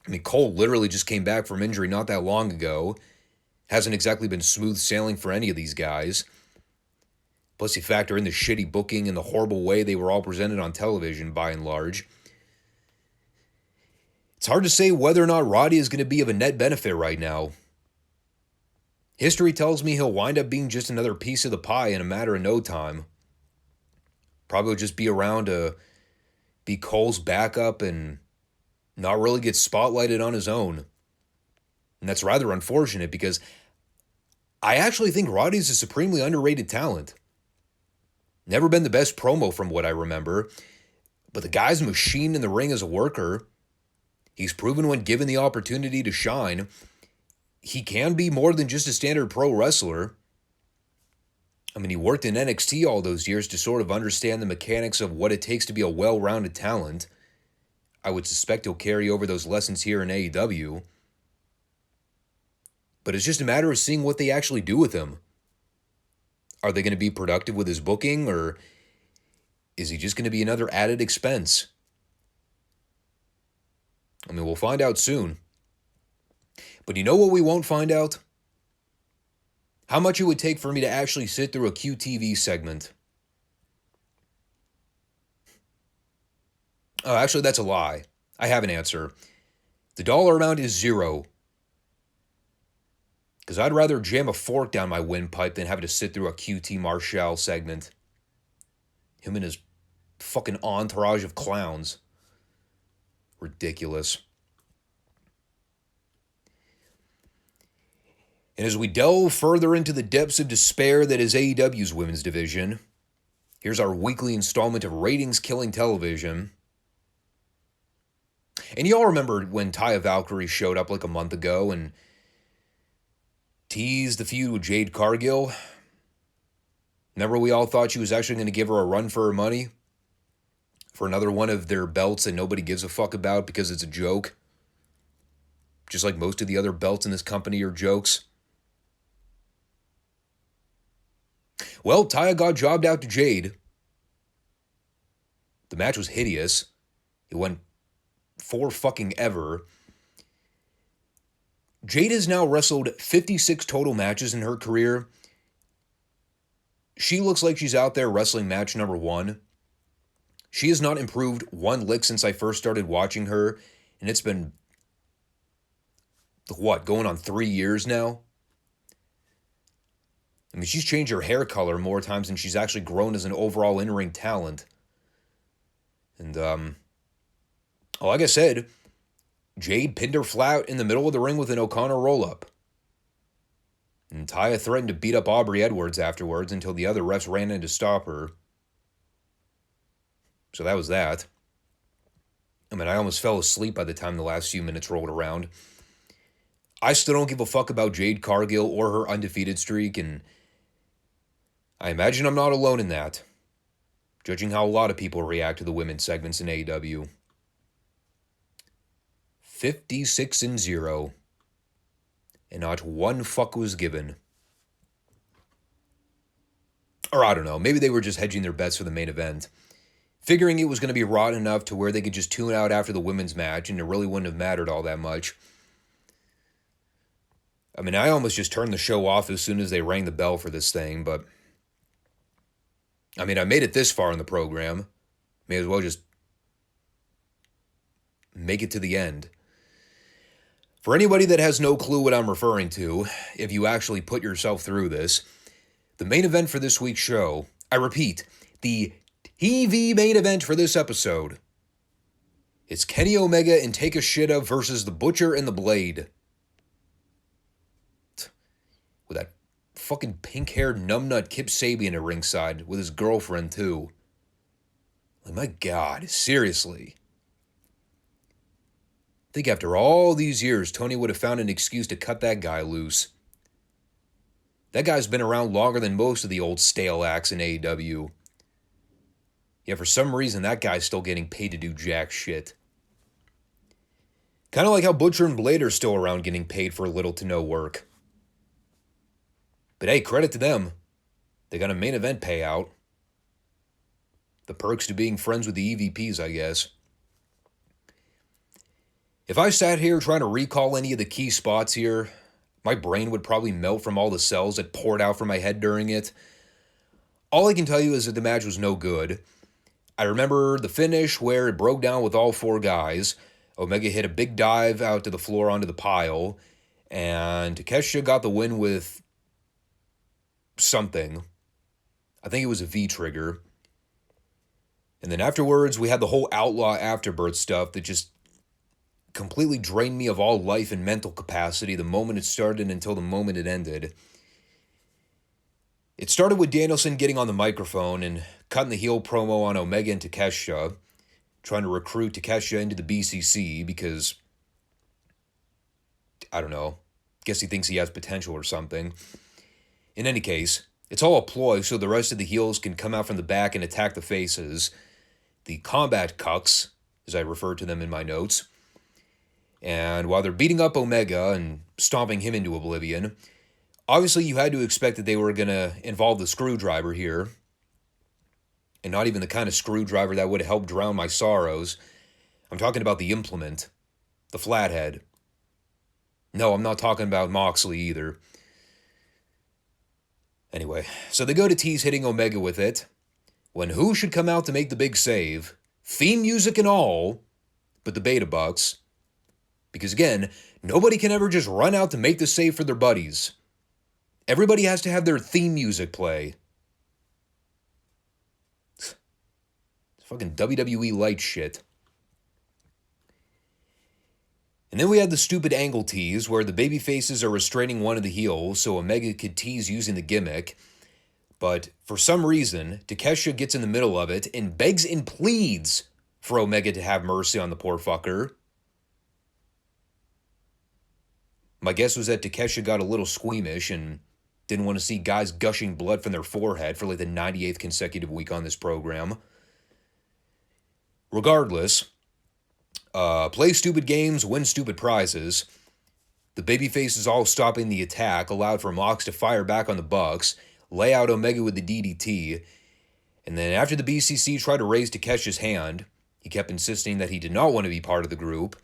S1: I mean, Cole literally just came back from injury not that long ago. Hasn't exactly been smooth sailing for any of these guys. Plus, you factor in the shitty booking and the horrible way they were all presented on television, by and large. It's hard to say whether or not Roddy is going to be of a net benefit right now. History tells me he'll wind up being just another piece of the pie in a matter of no time. Probably will just be around to be Cole's backup and not really get spotlighted on his own. And that's rather unfortunate because I actually think Roddy's a supremely underrated talent. Never been the best promo from what I remember, but the guy's a machine in the ring as a worker. He's proven when given the opportunity to shine, he can be more than just a standard pro wrestler. I mean, he worked in NXT all those years to sort of understand the mechanics of what it takes to be a well-rounded talent. I would suspect he'll carry over those lessons here in AEW. But it's just a matter of seeing what they actually do with him. Are they going to be productive with his booking, or is he just going to be another added expense? I mean, we'll find out soon. But you know what we won't find out? How much it would take for me to actually sit through a QTV segment. Oh, actually, that's a lie. I have an answer. The dollar amount is 0. Because I'd rather jam a fork down my windpipe than have to sit through a QT Marshall segment. Him and his fucking entourage of clowns. Ridiculous. And as we delve further into the depths of despair that is AEW's women's division, here's our weekly installment of ratings-killing television. And y'all remember when Taya Valkyrie showed up like a month ago and teased the feud with Jade Cargill? Remember we all thought she was actually going to give her a run for her money? For another one of their belts that nobody gives a fuck about because it's a joke? Just like most of the other belts in this company are jokes? Well, Taya got jobbed out to Jade. The match was hideous. It went for fucking ever. Jade has now wrestled 56 total matches in her career. She looks like she's out there wrestling match number 1. She has not improved one lick since I first started watching her, And it's been, what, going on 3 years now? I mean, she's changed her hair color more times than she's actually grown as an overall in-ring talent. And, like I said, Jade pinned her flat in the middle of the ring with an O'Connor roll-up. And Taya threatened to beat up Aubrey Edwards afterwards until the other refs ran in to stop her. So that was that. I mean, I almost fell asleep by the time the last few minutes rolled around. I still don't give a fuck about Jade Cargill or her undefeated streak, and I imagine I'm not alone in that, judging how a lot of people react to the women's segments in AEW. 56-0. And not one fuck was given. Or I don't know, maybe they were just hedging their bets for the main event, figuring it was going to be rotten enough to where they could just tune out after the women's match and it really wouldn't have mattered all that much. I mean, I almost just turned the show off as soon as they rang the bell for this thing, but I mean, I made it this far in the program. May as well just make it to the end. For anybody that has no clue what I'm referring to, if you actually put yourself through this, the main event for this week's show, I repeat, the TV main event for this episode, it's Kenny Omega and Takeshita versus the Butcher and the Blade. With that fucking pink-haired numbnut Kip Sabian at ringside with his girlfriend, too. Like, my God, seriously. I think after all these years, Tony would have found an excuse to cut that guy loose. That guy's been around longer than most of the old stale acts in AEW. Yet for some reason, that guy's still getting paid to do jack shit. Kind of like how Butcher and Blade are still around getting paid for little to no work. But hey, credit to them. They got a main event payout. The perks to being friends with the EVPs, I guess. If I sat here trying to recall any of the key spots here, my brain would probably melt from all the cells that poured out from my head during it. All I can tell you is that the match was no good. I remember the finish where it broke down with all four guys. Omega hit a big dive out to the floor onto the pile, and Takeshita got the win with something. I think it was a V-trigger. And then afterwards, we had the whole Outlaw Afterbirth stuff that just completely drained me of all life and mental capacity the moment it started until the moment it ended. It started with Danielson getting on the microphone and cutting the heel promo on Omega and Takeshita, trying to recruit Takeshita into the BCC because, I don't know, guess he thinks he has potential or something. In any case, it's all a ploy so the rest of the heels can come out from the back and attack the faces, the combat cucks, as I refer to them in my notes. And while they're beating up Omega and stomping him into oblivion, obviously you had to expect that they were going to involve the screwdriver here. And not even the kind of screwdriver that would help drown my sorrows. I'm talking about the implement. The flathead. No, I'm not talking about Moxley either. Anyway, so they go to tease hitting Omega with it, when who should come out to make the big save? Theme music and all, but the Beta Bucks. Because again, nobody can ever just run out to make the save for their buddies. Everybody has to have their theme music play. It's fucking WWE light shit. And then we had the stupid angle tease where the babyfaces are restraining one of the heels so Omega could tease using the gimmick. But for some reason, Takeshita gets in the middle of it and begs and pleads for Omega to have mercy on the poor fucker. My guess was that Takeshita got a little squeamish and didn't want to see guys gushing blood from their forehead for like the 98th consecutive week on this program. Regardless, play stupid games, win stupid prizes. The babyfaces all stopping the attack allowed for Mox to fire back on the Bucks, lay out Omega with the DDT, and then after the BCC tried to raise Takeshi's hand, he kept insisting that he did not want to be part of the group.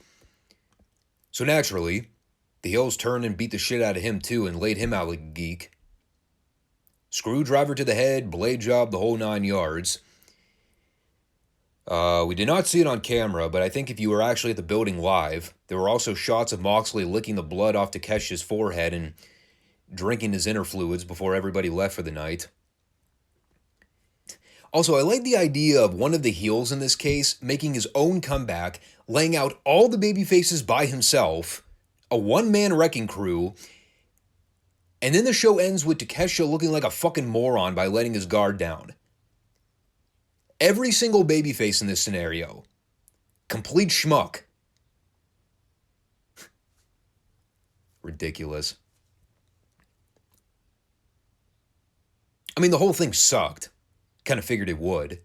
S1: So naturally, the heels turned and beat the shit out of him too and laid him out like a geek. Screwdriver to the head, blade job, the whole 9 yards. We did not see it on camera, but I think if you were actually at the building live, there were also shots of Moxley licking the blood off Takeshi's forehead and drinking his inner fluids before everybody left for the night. Also, I like the idea of one of the heels in this case making his own comeback, laying out all the babyfaces by himself, a one-man wrecking crew, and then the show ends with Takeshi looking like a fucking moron by letting his guard down. Every single babyface in this scenario, complete schmuck. Ridiculous. I mean, the whole thing sucked. Kind of figured it would.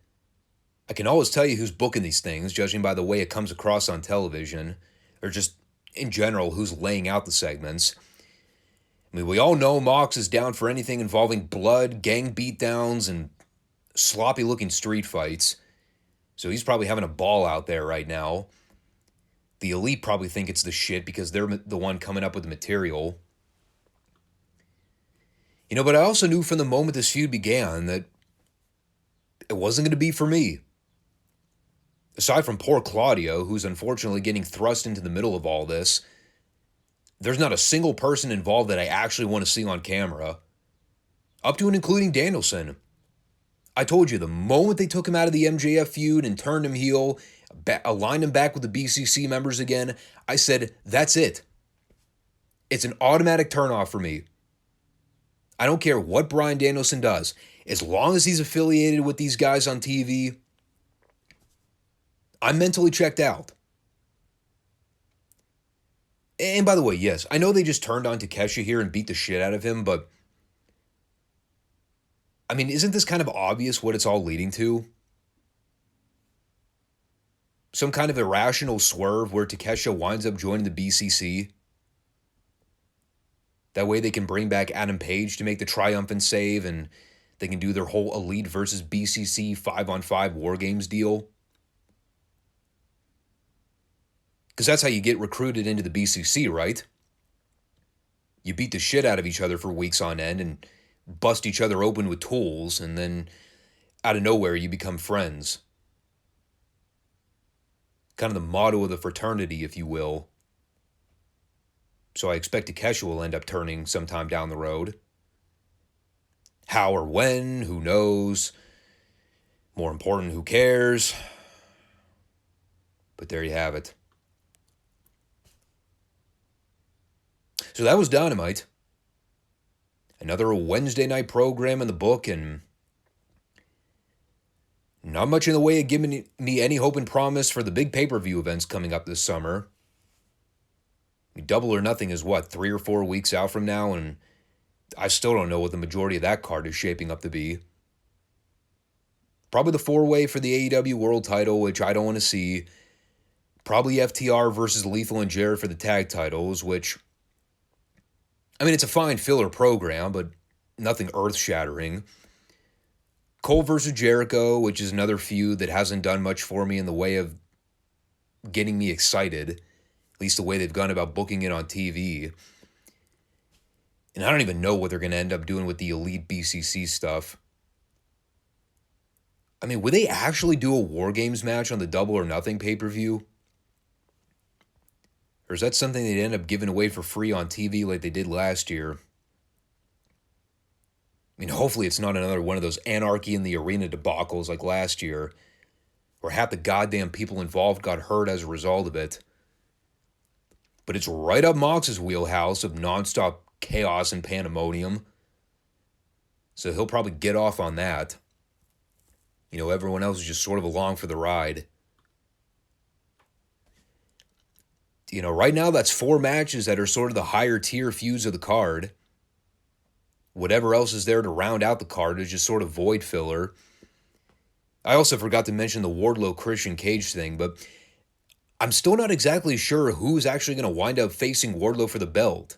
S1: I can always tell you who's booking these things, judging by the way it comes across on television, or just in general, who's laying out the segments. I mean, we all know Mox is down for anything involving blood, gang beatdowns, and sloppy-looking street fights. So he's probably having a ball out there right now. The Elite probably think it's the shit because they're the one coming up with the material. You know, but I also knew from the moment this feud began that it wasn't going to be for me. Aside from poor Claudio, who's unfortunately getting thrust into the middle of all this, there's not a single person involved that I actually want to see on camera. Up to and including Danielson. I told you, the moment they took him out of the MJF feud and turned him heel, aligned him back with the BCC members again, I said, that's it. It's an automatic turnoff for me. I don't care what Bryan Danielson does. As long as he's affiliated with these guys on TV, I'm mentally checked out. And by the way, yes, I know they just turned on Takeshi here and beat the shit out of him, but I mean, isn't this kind of obvious what it's all leading to? Some kind of irrational swerve where Takeshi winds up joining the BCC. That way they can bring back Adam Page to make the triumphant save and they can do their whole Elite versus BCC 5-on-5 War Games deal. Because that's how you get recruited into the BCC, right? You beat the shit out of each other for weeks on end and bust each other open with tools, and then out of nowhere you become friends. Kind of the motto of the fraternity, if you will. So I expect Takeshi will end up turning sometime down the road. How or when, who knows? More important, who cares? But there you have it. So that was Dynamite. Another Wednesday night program in the book, and not much in the way of giving me any hope and promise for the big pay-per-view events coming up this summer. Double or Nothing is what, 3 or 4 weeks out from now, and I still don't know what the majority of that card is shaping up to be. Probably the 4-way for the AEW World title, which I don't want to see. Probably FTR versus Lethal and Jarrett for the tag titles, which, I mean, it's a fine filler program, but nothing earth-shattering. Cole versus Jericho, which is another feud that hasn't done much for me in the way of getting me excited, at least the way they've gone about booking it on TV. And I don't even know what they're going to end up doing with the Elite BCC stuff. I mean, would they actually do a War Games match on the Double or Nothing pay-per-view? Or is that something they'd end up giving away for free on TV like they did last year? I mean, hopefully it's not another one of those Anarchy in the Arena debacles like last year, where half the goddamn people involved got hurt as a result of it. But it's right up Mox's wheelhouse of nonstop chaos and pandemonium. So he'll probably get off on that. You know, everyone else is just sort of along for the ride. You know, right now that's 4 matches that are sort of the higher tier feuds of the card. Whatever else is there to round out the card is just sort of void filler. I also forgot to mention the Wardlow Christian Cage thing, but I'm still not exactly sure who's actually going to wind up facing Wardlow for the belt.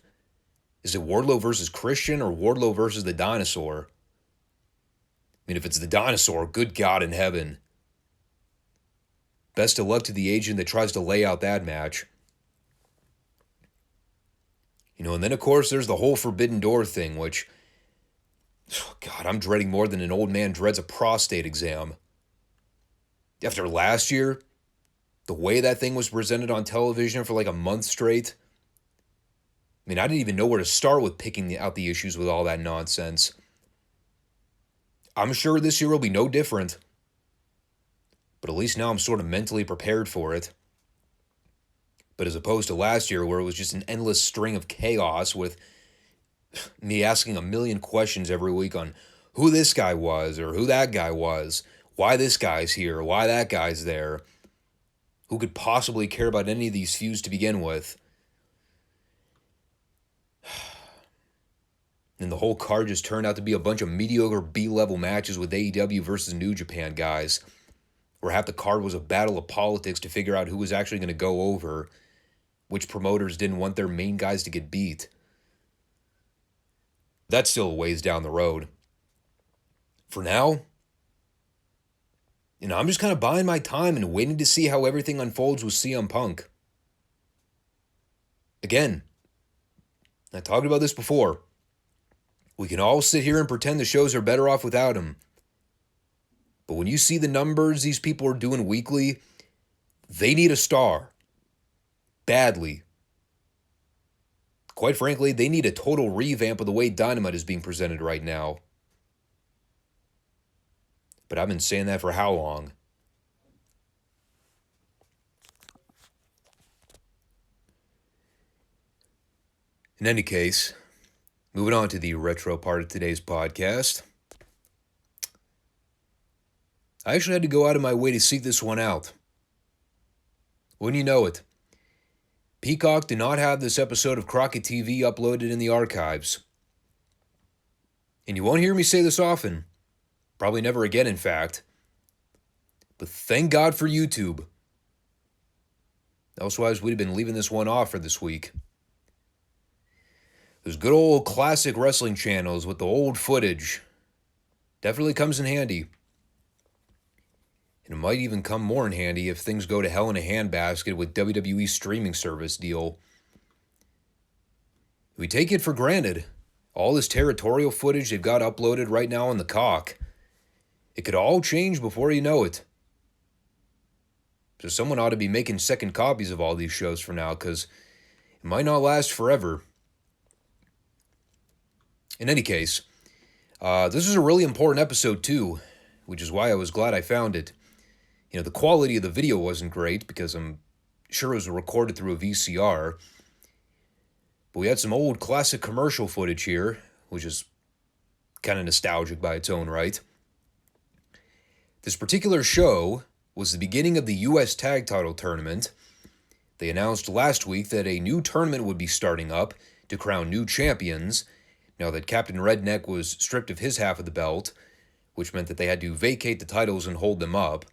S1: Is it Wardlow versus Christian or Wardlow versus the Dinosaur? I mean, if it's the Dinosaur, good God in heaven. Best of luck to the agent that tries to lay out that match. You know, and then of course there's the whole Forbidden Door thing, which, oh God, I'm dreading more than an old man dreads a prostate exam. After last year, the way that thing was presented on television for like a month straight, I mean, I didn't even know where to start with picking out the issues with all that nonsense. I'm sure this year will be no different, but at least now I'm sort of mentally prepared for it. But as opposed to last year, where it was just an endless string of chaos with me asking a million questions every week on who this guy was or who that guy was, why this guy's here, why that guy's there, who could possibly care about any of these feuds to begin with. And the whole card just turned out to be a bunch of mediocre B-level matches with AEW versus New Japan guys, where half the card was a battle of politics to figure out who was actually going to go over, which promoters didn't want their main guys to get beat. That's still a ways down the road. For now, I'm just kind of buying my time and waiting to see how everything unfolds with CM Punk. Again, I talked about this before. We can all sit here and pretend the shows are better off without him. But when you see the numbers these people are doing weekly, they need a star. Badly. Quite frankly, they need a total revamp of the way Dynamite is being presented right now. But I've been saying that for how long? In any case, moving on to the retro part of today's podcast. I actually had to go out of my way to seek this one out. Wouldn't you know it? Peacock did not have this episode of Crockett TV uploaded in the archives. And you won't hear me say this often. Probably never again, in fact. But thank God for YouTube. Elsewise, we'd have been leaving this one off for this week. Those good old classic wrestling channels with the old footage definitely comes in handy. And it might even come more in handy if things go to hell in a handbasket with WWE's streaming service deal. We take it for granted. All this territorial footage they've got uploaded right now on the cock. It could all change before you know it. So someone ought to be making second copies of all these shows for now, because it might not last forever. In any case, this is a really important episode too, which is why I was glad I found it. The quality of the video wasn't great because I'm sure it was recorded through a VCR. But we had some old classic commercial footage here, which is kind of nostalgic by its own right. This particular show was the beginning of the U.S. Tag Title Tournament. They announced last week that a new tournament would be starting up to crown new champions, now that Captain Redneck was stripped of his half of the belt, which meant that they had to vacate the titles and hold them up.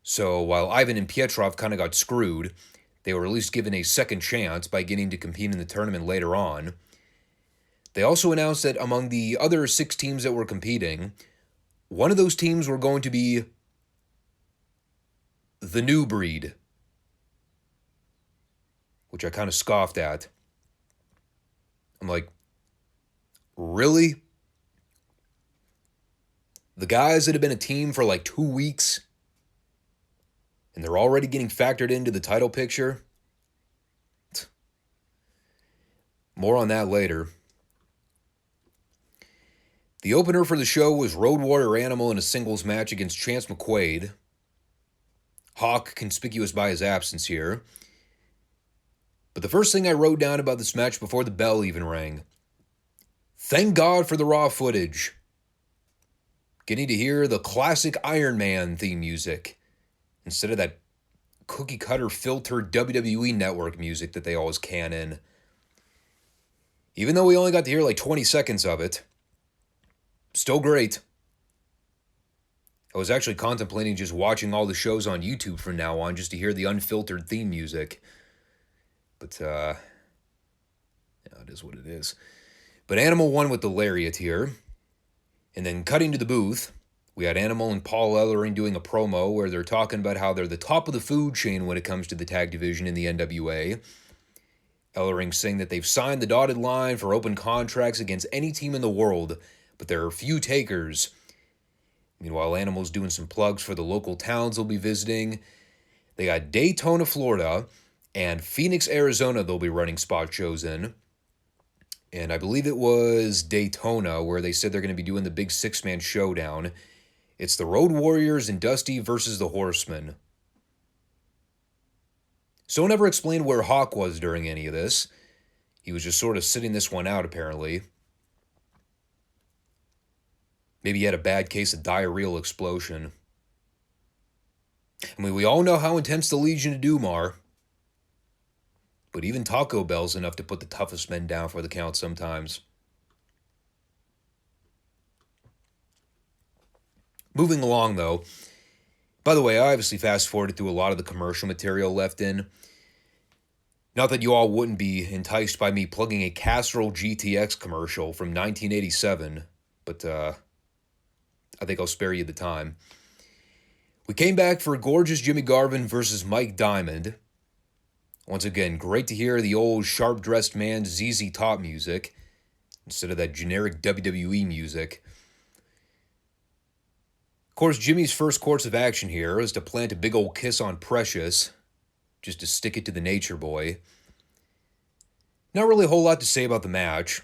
S1: So while Ivan and Pietrov kind of got screwed, they were at least given a second chance by getting to compete in the tournament later on. They also announced that among the other 6 teams that were competing, one of those teams were going to be the New Breed, which I kind of scoffed at. I'm like, really? The guys that have been a team for like 2 weeks, and they're already getting factored into the title picture? More on that later. The opener for the show was Road Warrior Animal in a singles match against Chance McQuaid. Hawk conspicuous by his absence here. But the first thing I wrote down about this match before the bell even rang: thank God for the Raw footage. Getting to hear the classic Iron Man theme music instead of that cookie-cutter filtered WWE Network music that they always can in. Even though we only got to hear like 20 seconds of it, still great. I was actually contemplating just watching all the shows on YouTube from now on just to hear the unfiltered theme music. But, it is what it is. But Animal won with the lariat here. And then cutting to the booth, we had Animal and Paul Ellering doing a promo where they're talking about how they're the top of the food chain when it comes to the tag division in the NWA. Ellering saying that they've signed the dotted line for open contracts against any team in the world, but there are few takers. Meanwhile, Animal's doing some plugs for the local towns they'll be visiting. They got Daytona, Florida, and Phoenix, Arizona they'll be running spot shows in. And I believe it was Daytona where they said they're going to be doing the big six-man showdown. It's the Road Warriors and Dusty versus the Horsemen. So never explained where Hawk was during any of this. He was just sort of sitting this one out, apparently. Maybe he had a bad case of diarrheal explosion. I mean, we all know how intense the Legion of Doom are. But even Taco Bell's enough to put the toughest men down for the count sometimes. Moving along, though. By the way, I obviously fast-forwarded through a lot of the commercial material left in. Not that you all wouldn't be enticed by me plugging a Castrol GTX commercial from 1987, but I think I'll spare you the time. We came back for gorgeous Jimmy Garvin versus Mike Diamond. Once again, great to hear the old sharp-dressed man ZZ Top music instead of that generic WWE music. Of course, Jimmy's first course of action here is to plant a big old kiss on Precious, just to stick it to the Nature Boy. Not really a whole lot to say about the match.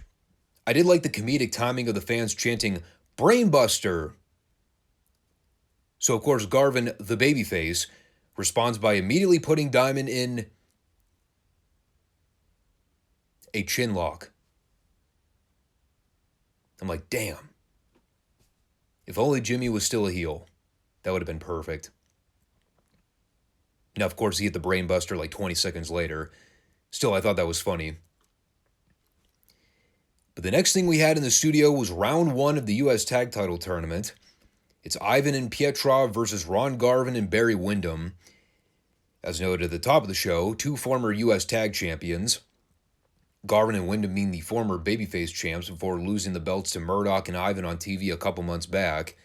S1: I did like the comedic timing of the fans chanting, "Brainbuster!" So, of course, Garvin, the babyface, responds by immediately putting Diamond in a chin lock. I'm like, damn. If only Jimmy was still a heel, that would have been perfect. Now, of course, he hit the brainbuster like 20 seconds later. Still, I thought that was funny. But the next thing we had in the studio was round one of the U.S. Tag Title Tournament. It's Ivan and Pietrov versus Ron Garvin and Barry Windham. As noted at the top of the show, two former U.S. Tag Champions. Garvin and Windham being the former babyface champs before losing the belts to Murdoch and Ivan on TV a couple months back.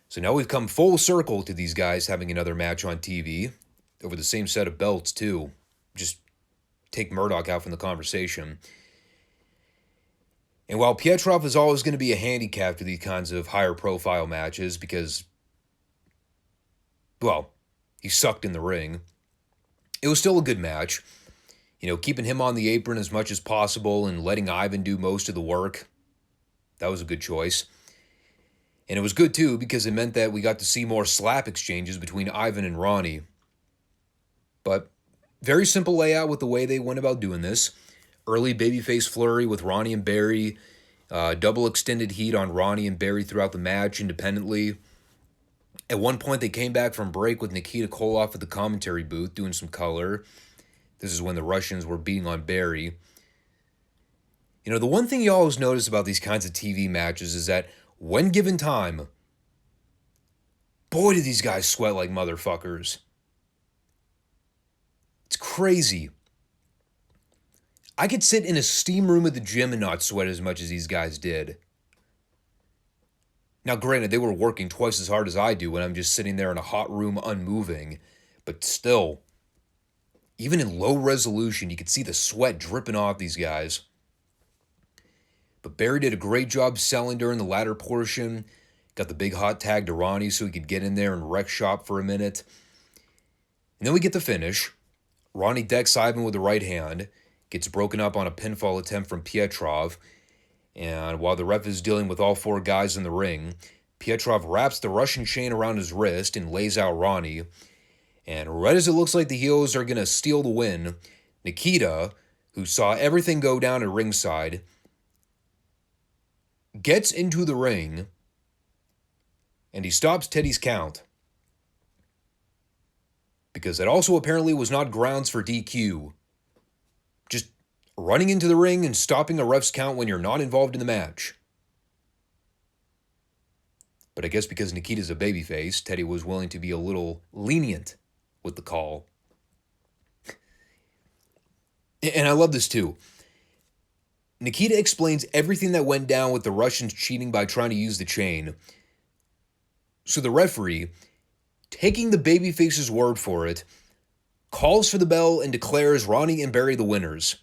S1: So now we've come full circle to these guys having another match on TV, over the same set of belts too. Just take Murdoch out from the conversation. And while Pietrov is always going to be a handicap to these kinds of higher profile matches because, well, he sucked in the ring, it was still a good match. You know, keeping him on the apron as much as possible and letting Ivan do most of the work. That was a good choice. And it was good, too, because it meant that we got to see more slap exchanges between Ivan and Ronnie. But very simple layout with the way they went about doing this. Early babyface flurry with Ronnie and Barry. Double extended heat on Ronnie and Barry throughout the match independently. At one point, they came back from break with Nikita Koloff at the commentary booth doing some color. This is when the Russians were beating on Barry. You know, the one thing you always notice about these kinds of TV matches is that when given time, boy, do these guys sweat like motherfuckers. It's crazy. I could sit in a steam room at the gym and not sweat as much as these guys did. Now, granted, they were working twice as hard as I do when I'm just sitting there in a hot room unmoving, but still, even in low resolution, you could see the sweat dripping off these guys. But Barry did a great job selling during the latter portion. Got the big hot tag to Ronnie so he could get in there and wreck shop for a minute. And then we get the finish. Ronnie decks Ivan with the right hand. Gets broken up on a pinfall attempt from Pietrov. And while the ref is dealing with all four guys in the ring, Pietrov wraps the Russian chain around his wrist and lays out Ronnie. And right as it looks like the heels are going to steal the win, Nikita, who saw everything go down at ringside, gets into the ring, and he stops Teddy's count. Because that also apparently was not grounds for DQ. Just running into the ring and stopping a ref's count when you're not involved in the match. But I guess because Nikita's a babyface, Teddy was willing to be a little lenient with the call. And I love this too. Nikita explains everything that went down with the Russians cheating by trying to use the chain. So the referee, taking the babyface's word for it, calls for the bell and declares Ronnie and Barry the winners.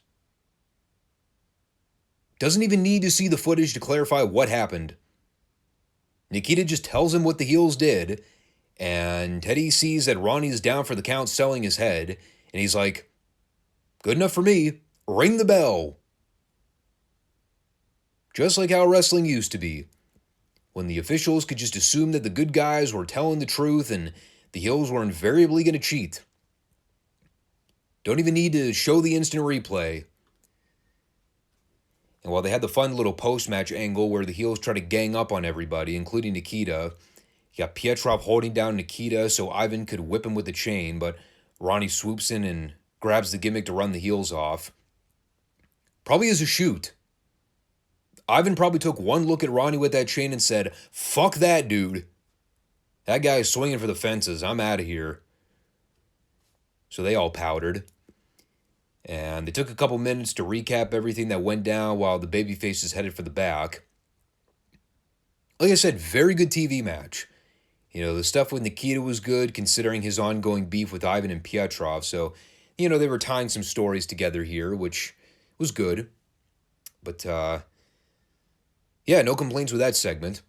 S1: Doesn't even need to see the footage to clarify what happened. Nikita just tells him what the heels did, and Teddy sees that Ronnie's down for the count selling his head, and he's like, good enough for me, ring the bell. Just like how wrestling used to be, when the officials could just assume that the good guys were telling the truth and the heels were invariably going to cheat. Don't even need to show the instant replay. And while they had the fun little post-match angle where the heels try to gang up on everybody, including Nikita, you got Pietrov holding down Nikita so Ivan could whip him with the chain, but Ronnie swoops in and grabs the gimmick to run the heels off. Probably as a shoot. Ivan probably took one look at Ronnie with that chain and said, fuck that dude. That guy is swinging for the fences. I'm out of here. So they all powdered. And they took a couple minutes to recap everything that went down while the babyfaces headed for the back. Like I said, very good TV match. You know, the stuff with Nikita was good considering his ongoing beef with Ivan and Pietrov. So, you know, they were tying some stories together here, which was good. But, yeah, no complaints with that segment.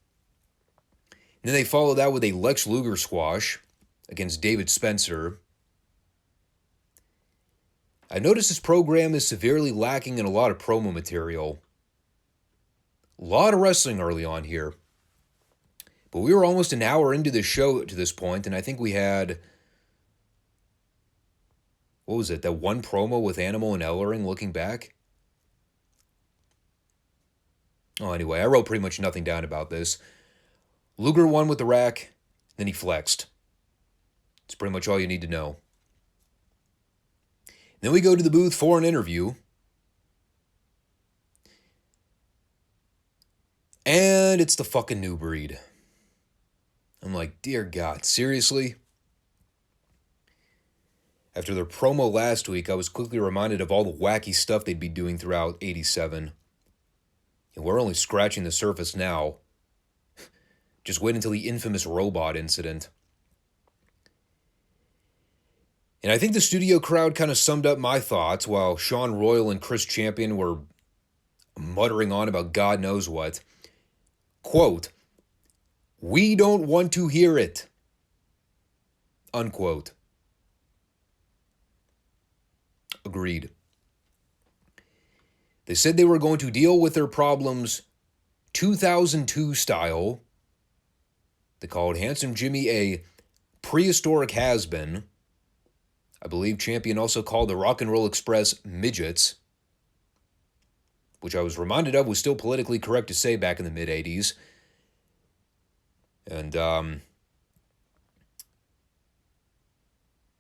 S1: And then they followed that with a Lex Luger squash against David Spencer. I noticed this program is severely lacking in a lot of promo material. A lot of wrestling early on here. But we were almost an hour into the show to this point, and I think we had, what was it, that one promo with Animal and Ellering looking back? Oh, anyway, I wrote pretty much nothing down about this. Luger won with the rack, then he flexed. It's pretty much all you need to know. Then we go to the booth for an interview. And it's the fucking New Breed. I'm like, dear God, seriously? After their promo last week, I was quickly reminded of all the wacky stuff they'd be doing throughout 87. And we're only scratching the surface now. Just wait until the infamous robot incident. And I think the studio crowd kind of summed up my thoughts while Sean Royal and Chris Champion were muttering on about God knows what. Quote, we don't want to hear it. Unquote. Agreed. They said they were going to deal with their problems 2002 style. They called Handsome Jimmy a prehistoric has-been. I believe Champion also called the Rock and Roll Express midgets, which I was reminded of was still politically correct to say back in the mid-'80s. And,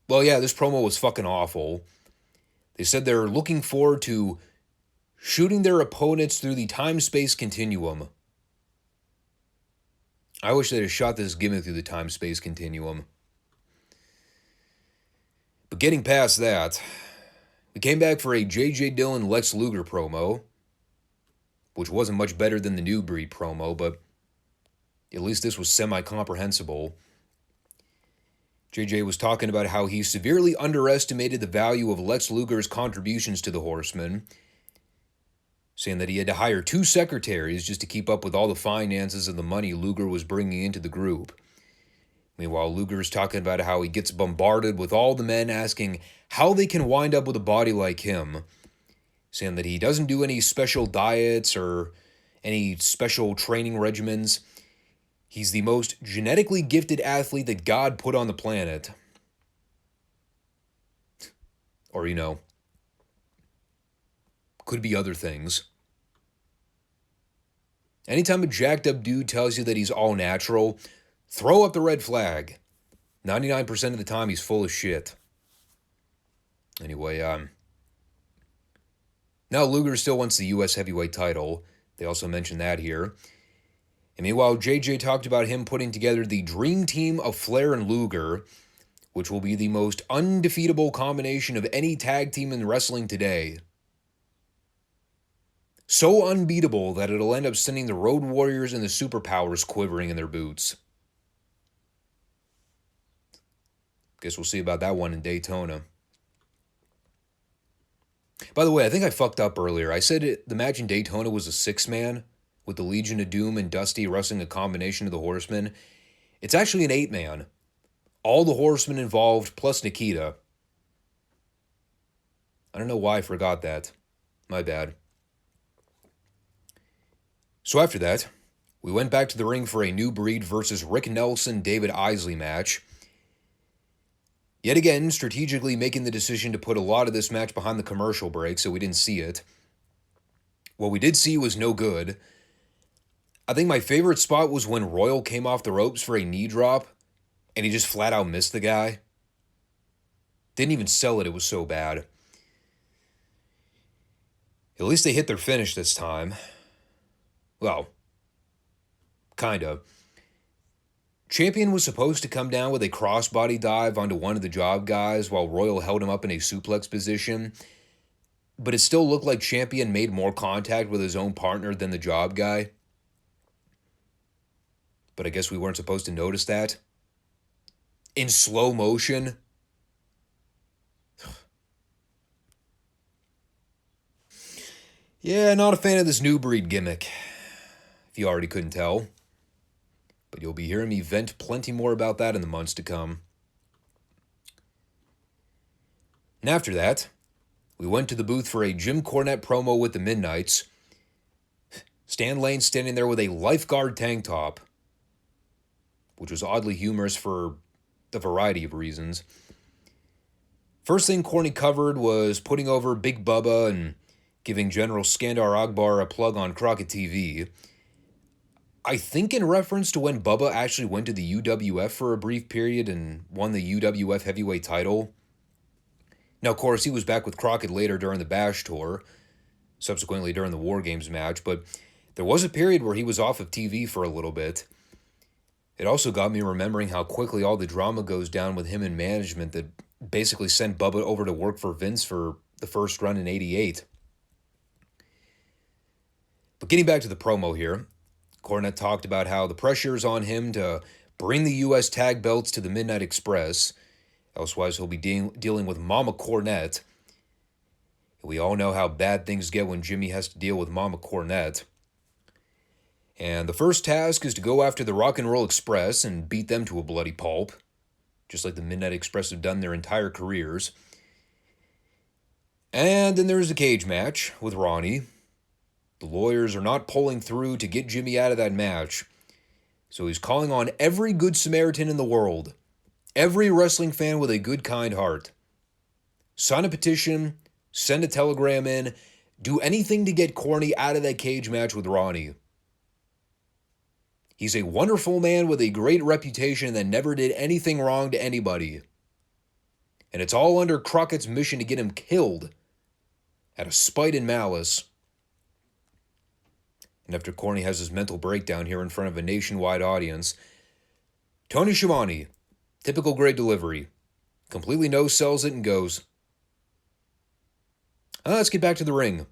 S1: well, yeah, this promo was fucking awful. They said they're looking forward to shooting their opponents through the time-space continuum. I wish they'd have shot this gimmick through the time-space continuum. But getting past that, we came back for a J.J. Dillon Lex Luger promo, which wasn't much better than the New Breed promo, but at least this was semi-comprehensible. JJ was talking about how he severely underestimated the value of Lex Luger's contributions to the Horsemen, saying that he had to hire 2 secretaries just to keep up with all the finances and the money Luger was bringing into the group. Meanwhile, Luger's talking about how he gets bombarded with all the men asking how they can wind up with a body like him, saying that he doesn't do any special diets or any special training regimens. He's the most genetically gifted athlete that God put on the planet. Or, you know, could be other things. Anytime a jacked up dude tells you that he's all natural, throw up the red flag. 99% of the time, he's full of shit. Anyway, now Luger still wants the U.S. heavyweight title. They also mentioned that here. And meanwhile, JJ talked about him putting together the dream team of Flair and Luger, which will be the most undefeatable combination of any tag team in wrestling today. So unbeatable that it'll end up sending the Road Warriors and the Superpowers quivering in their boots. Guess we'll see about that one in Daytona. By the way, I think I fucked up earlier. I said the match in Daytona was a 6-man. with the Legion of Doom and Dusty wrestling a combination of the Horsemen. It's actually an 8-man. All the Horsemen involved, plus Nikita. I don't know why I forgot that. My bad. So after that, we went back to the ring for a New Breed versus Rick Nelson, David Isley match. Yet again, strategically making the decision to put a lot of this match behind the commercial break, so we didn't see it. What we did see was no good. I think my favorite spot was when Royal came off the ropes for a knee drop, and he just flat out missed the guy. Didn't even sell it, it was so bad. At least they hit their finish this time. Well, kinda. Champion was supposed to come down with a crossbody dive onto one of the job guys while Royal held him up in a suplex position, but it still looked like Champion made more contact with his own partner than the job guy. But I guess we weren't supposed to notice that. In slow motion. Yeah, not a fan of this New Breed gimmick, if you already couldn't tell. But you'll be hearing me vent plenty more about that in the months to come. And after that, we went to the booth for a Jim Cornette promo with the Midnights. Stan Lane standing there with a lifeguard tank top, which was oddly humorous for a variety of reasons. First thing Corny covered was putting over Big Bubba and giving General Skandar Akbar a plug on Crockett TV. I think in reference to when Bubba actually went to the UWF for a brief period and won the UWF heavyweight title. Now, of course, he was back with Crockett later during the Bash Tour, subsequently during the War Games match, but there was a period where he was off of TV for a little bit. It also got me remembering how quickly all the drama goes down with him in management that basically sent Bubba over to work for Vince for the first run in '88. But getting back to the promo here, Cornette talked about how the pressure is on him to bring the U.S. tag belts to the Midnight Express, elsewise he'll be dealing with Mama Cornette. We all know how bad things get when Jimmy has to deal with Mama Cornette. And the first task is to go after the Rock and Roll Express and beat them to a bloody pulp, just like the Midnight Express have done their entire careers. And then there's the cage match with Ronnie. The lawyers are not pulling through to get Jimmy out of that match, so he's calling on every good Samaritan in the world, every wrestling fan with a good, kind heart. Sign a petition, send a telegram in, do anything to get Corny out of that cage match with Ronnie. He's a wonderful man with a great reputation that never did anything wrong to anybody. And it's all under Crockett's mission to get him killed out of spite and malice. And after Corny has his mental breakdown here in front of a nationwide audience, Tony Schiavone, typical great delivery, completely no-sells it and goes, let's get back to the ring.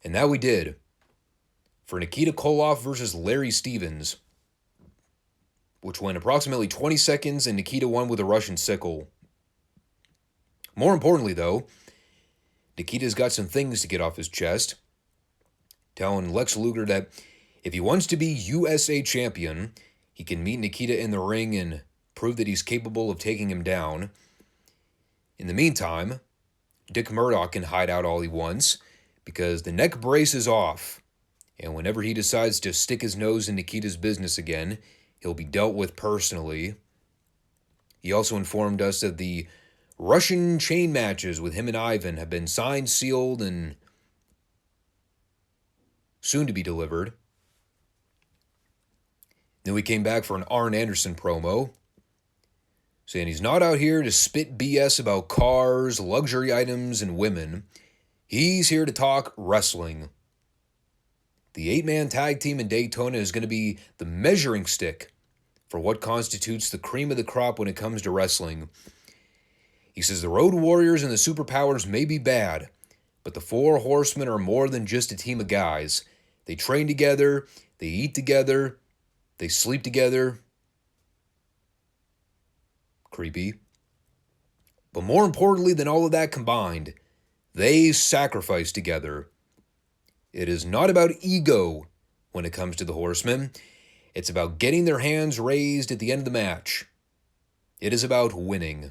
S1: And that we did. For Nikita Koloff versus Larry Stevens, which went approximately 20 seconds and Nikita won with a Russian sickle. More importantly, though, Nikita's got some things to get off his chest, telling Lex Luger that if he wants to be USA champion, he can meet Nikita in the ring and prove that he's capable of taking him down. In the meantime, Dick Murdoch can hide out all he wants because the neck brace is off. And whenever he decides to stick his nose in Nikita's business again, he'll be dealt with personally. He also informed us that the Russian chain matches with him and Ivan have been signed, sealed, and soon to be delivered. Then we came back for an Arn Anderson promo, saying he's not out here to spit BS about cars, luxury items, and women. He's here to talk wrestling. The 8-man tag team in Daytona is going to be the measuring stick for what constitutes the cream of the crop when it comes to wrestling. He says the Road Warriors and the Superpowers may be bad, but the Four Horsemen are more than just a team of guys. They train together, they eat together, they sleep together. Creepy. But more importantly than all of that combined, they sacrifice together. It is not about ego when it comes to the Horsemen. It's about getting their hands raised at the end of the match. It is about winning.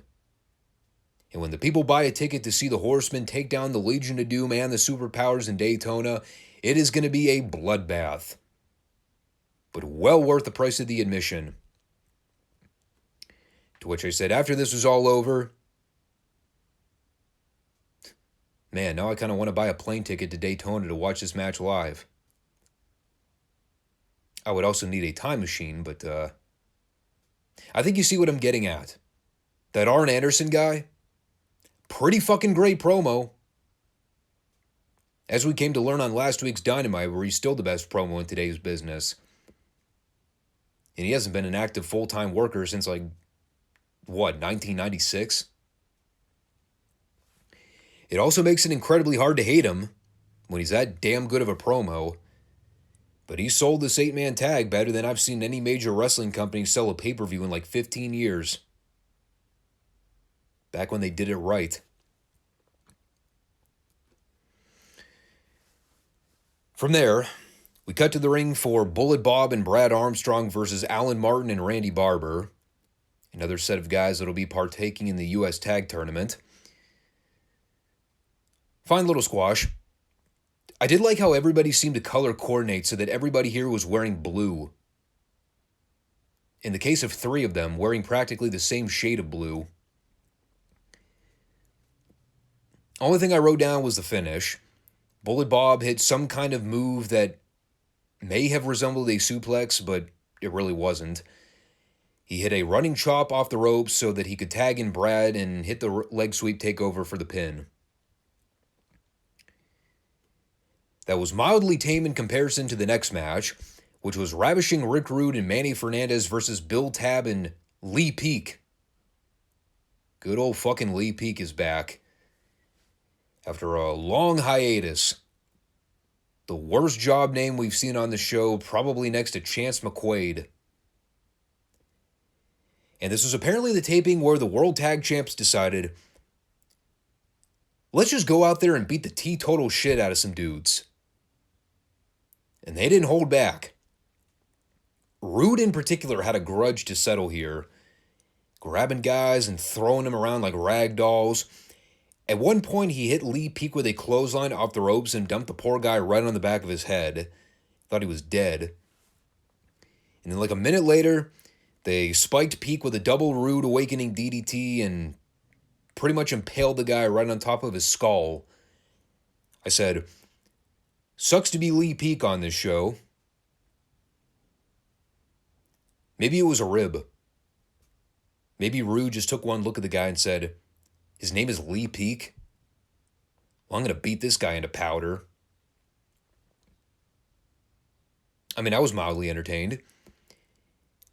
S1: And when the people buy a ticket to see the Horsemen take down the Legion of Doom and the Superpowers in Daytona, it is going to be a bloodbath. But well worth the price of the admission. To which I said, after this was all over, man, now I kind of want to buy a plane ticket to Daytona to watch this match live. I would also need a time machine, but I think you see what I'm getting at. That Arn Anderson guy, pretty fucking great promo. As we came to learn on last week's Dynamite, where he's still the best promo in today's business. And he hasn't been an active full-time worker since 1996? It also makes it incredibly hard to hate him when he's that damn good of a promo. But he sold this 8-man tag better than I've seen any major wrestling company sell a pay-per-view in 15 years. Back when they did it right. From there, we cut to the ring for Bullet Bob and Brad Armstrong versus Alan Martin and Randy Barber. Another set of guys that will be partaking in the U.S. Tag Tournament. Fine little squash. I did like how everybody seemed to color coordinate so that everybody here was wearing blue. In the case of 3 of them, wearing practically the same shade of blue. Only thing I wrote down was the finish. Bullet Bob hit some kind of move that may have resembled a suplex, but it really wasn't. He hit a running chop off the ropes so that he could tag in Brad and hit the leg sweep takeover for the pin. That was mildly tame in comparison to the next match, which was Ravishing Rick Rude and Manny Fernandez versus Bill Tab and Lee Peak. Good old fucking Lee Peak is back. After a long hiatus. The worst job name we've seen on the show, probably next to Chance McQuaid. And this was apparently the taping where the World Tag Champs decided, let's just go out there and beat the teetotal shit out of some dudes. And they didn't hold back. Rude in particular had a grudge to settle here, grabbing guys and throwing them around like rag dolls. At one point, he hit Lee Peak with a clothesline off the ropes and dumped the poor guy right on the back of his head. Thought he was dead. And then a minute later, they spiked Peak with a double Rude Awakening DDT and pretty much impaled the guy right on top of his skull. I said, sucks to be Lee Peak on this show. Maybe it was a rib. Maybe Rude just took one look at the guy and said, his name is Lee Peak? Well, I'm going to beat this guy into powder. I mean, I was mildly entertained.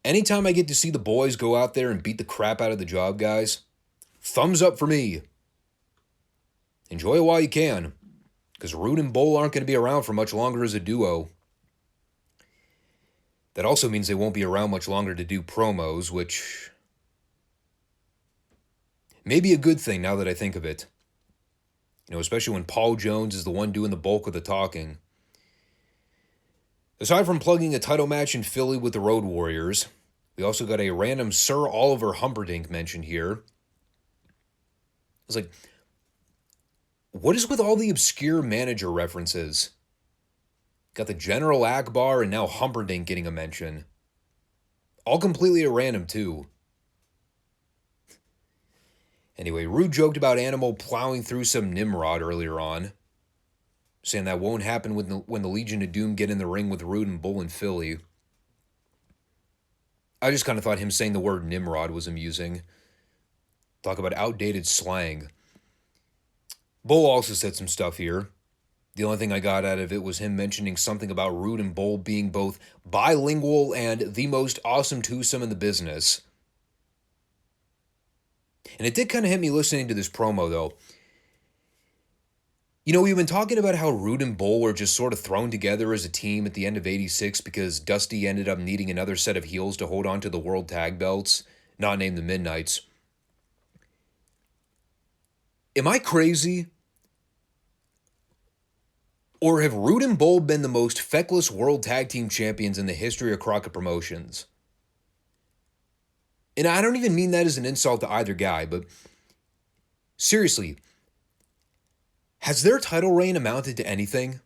S1: Anytime I get to see the boys go out there and beat the crap out of the job guys, thumbs up for me. Enjoy it while you can, because Rude and Bull aren't going to be around for much longer as a duo. That also means they won't be around much longer to do promos, which may be a good thing now that I think of it. Especially when Paul Jones is the one doing the bulk of the talking. Aside from plugging a title match in Philly with the Road Warriors, we also got a random Sir Oliver Humperdinck mentioned here. I was like, what is with all the obscure manager references? Got the General Akbar and now Humperdinck getting a mention. All completely at random, too. Anyway, Rude joked about Animal plowing through some Nimrod earlier on, saying that won't happen when the Legion of Doom get in the ring with Rude and Bull in Philly. I just kind of thought him saying the word Nimrod was amusing. Talk about outdated slang. Bull also said some stuff here. The only thing I got out of it was him mentioning something about Rude and Bull being both bilingual and the most awesome twosome in the business. And it did kind of hit me listening to this promo, though. We've been talking about how Rude and Bull were just sort of thrown together as a team at the end of '86 because Dusty ended up needing another set of heels to hold on to the World Tag Belts, not named the Midnights. Am I crazy? Or have Roode and Bull been the most feckless world tag team champions in the history of Crockett Promotions? And I don't even mean that as an insult to either guy, but seriously, has their title reign amounted to anything?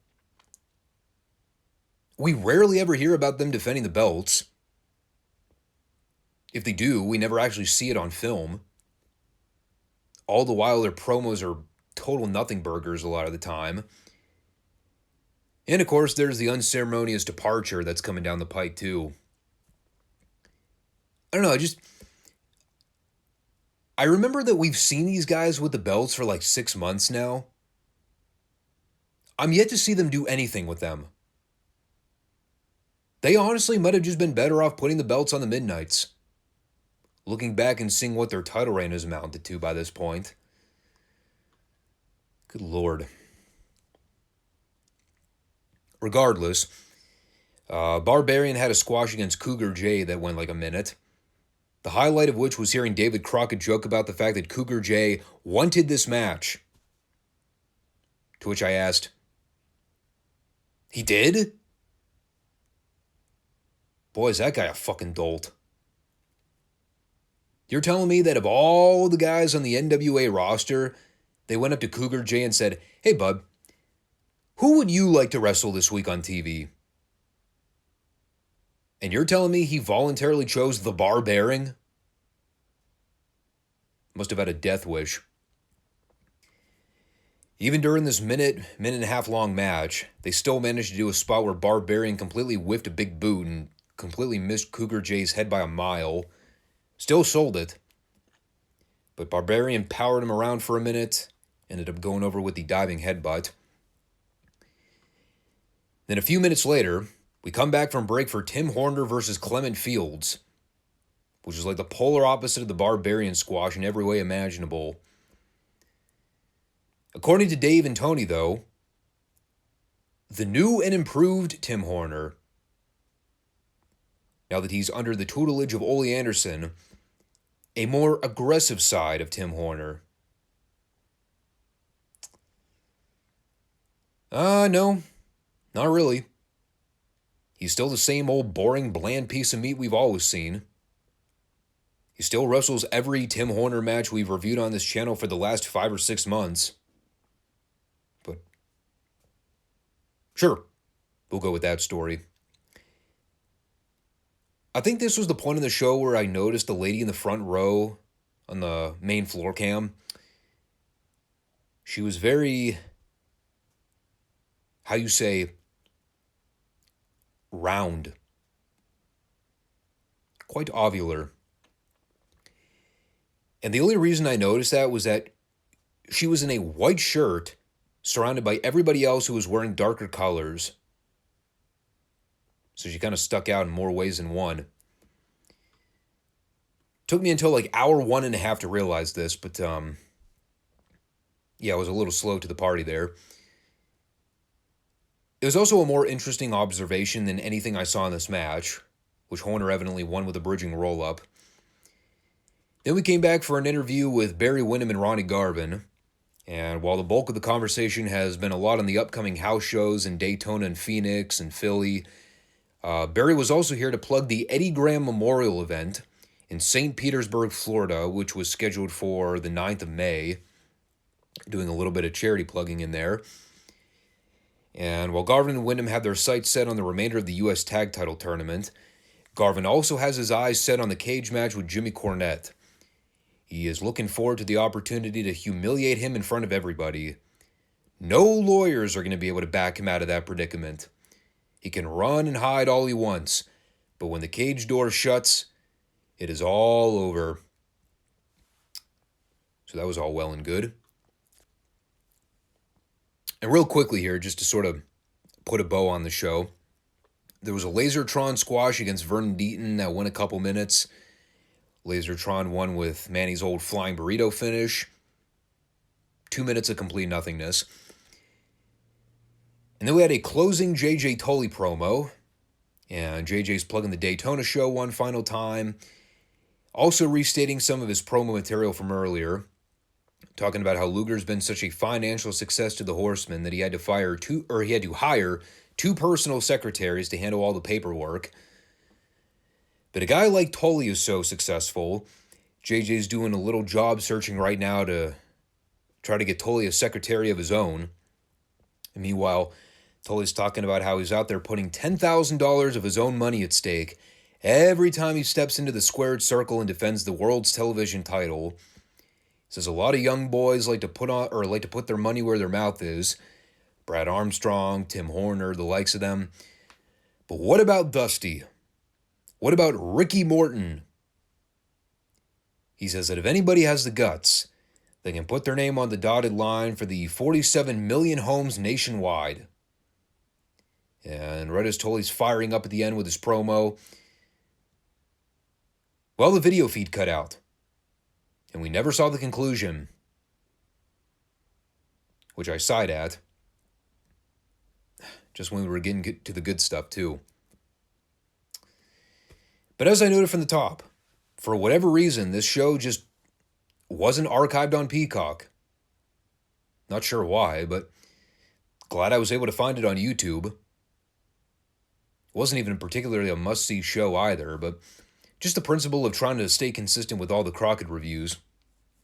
S1: We rarely ever hear about them defending the belts. If they do, we never actually see it on film. All the while, their promos are total nothing burgers a lot of the time. And of course, there's the unceremonious departure that's coming down the pike, too. I don't know, I remember that we've seen these guys with the belts for like 6 months now. I'm yet to see them do anything with them. They honestly might have just been better off putting the belts on the Midnights. Looking back and seeing what their title reign has amounted to by this point. Good Lord. Regardless, Barbarian had a squash against Cougar J that went like a minute. The highlight of which was hearing David Crockett joke about the fact that Cougar J wanted this match. To which I asked, he did? Boy, is that guy a fucking dolt. You're telling me that of all the guys on the NWA roster, they went up to Cougar J and said, hey, bud, who would you like to wrestle this week on TV? And you're telling me he voluntarily chose the Barbarian? Must have had a death wish. Even during this minute and a half long match, they still managed to do a spot where Barbarian completely whiffed a big boot and completely missed Cougar J's head by a mile. Still sold it. But Barbarian powered him around for a minute, ended up going over with the diving headbutt. Then a few minutes later, we come back from break for Tim Horner versus Clement Fields, which is like the polar opposite of the Barbarian squash in every way imaginable. According to Dave and Tony, though, the new and improved Tim Horner, now that he's under the tutelage of Ole Anderson, a more aggressive side of Tim Horner. No, not really. He's still the same old boring, bland piece of meat we've always seen. He still wrestles every Tim Horner match we've reviewed on this channel for the last 5 or 6 months. But sure, we'll go with that story. I think this was the point in the show where I noticed the lady in the front row on the main floor cam. She was very, how you say, round. Quite ovular. And the only reason I noticed that was that she was in a white shirt surrounded by everybody else who was wearing darker colors. So she kind of stuck out in more ways than one. Took me until like hour 1.5 to realize this, but yeah, I was a little slow to the party there. It was also a more interesting observation than anything I saw in this match, which Horner evidently won with a bridging roll-up. Then we came back for an interview with Barry Windham and Ronnie Garvin, and while the bulk of the conversation has been a lot on the upcoming house shows in Daytona and Phoenix and Philly, Barry was also here to plug the Eddie Graham Memorial event in St. Petersburg, Florida, which was scheduled for the 9th of May, doing a little bit of charity plugging in there. And while Garvin and Windham had their sights set on the remainder of the U.S. Tag Title Tournament, Garvin also has his eyes set on the cage match with Jimmy Cornette. He is looking forward to the opportunity to humiliate him in front of everybody. No lawyers are going to be able to back him out of that predicament. He can run and hide all he wants, but when the cage door shuts, it is all over. So that was all well and good. And real quickly here, just to sort of put a bow on the show, there was a Lasertron squash against Vernon Deaton that went a couple minutes. Lasertron won with Manny's old flying burrito finish. 2 minutes of complete nothingness. And then we had a closing JJ Tully promo. And JJ's plugging the Daytona show one final time. Also restating some of his promo material from earlier. talking about how Luger's been such a financial success to the Horsemen that he had to hire two personal secretaries to handle all the paperwork. But a guy like Tully is so successful, JJ's doing a little job searching right now to try to get Tully a secretary of his own. And meanwhile, Tully's talking about how he's out there putting $10,000 of his own money at stake every time he steps into the squared circle and defends the world's television title. He says a lot of young boys like to put their money where their mouth is. Brad Armstrong, Tim Horner, the likes of them. But what about Dusty? What about Ricky Morton? He says that if anybody has the guts, they can put their name on the dotted line for the 47 million homes nationwide. And right as Tully's firing up at the end with his promo, well, the video feed cut out. And we never saw the conclusion, which I sighed at. Just when we were getting to the good stuff, too. But as I noted from the top, for whatever reason, this show just wasn't archived on Peacock. Not sure why, but glad I was able to find it on YouTube. It wasn't even particularly a must-see show either, but just the principle of trying to stay consistent with all the Crockett reviews.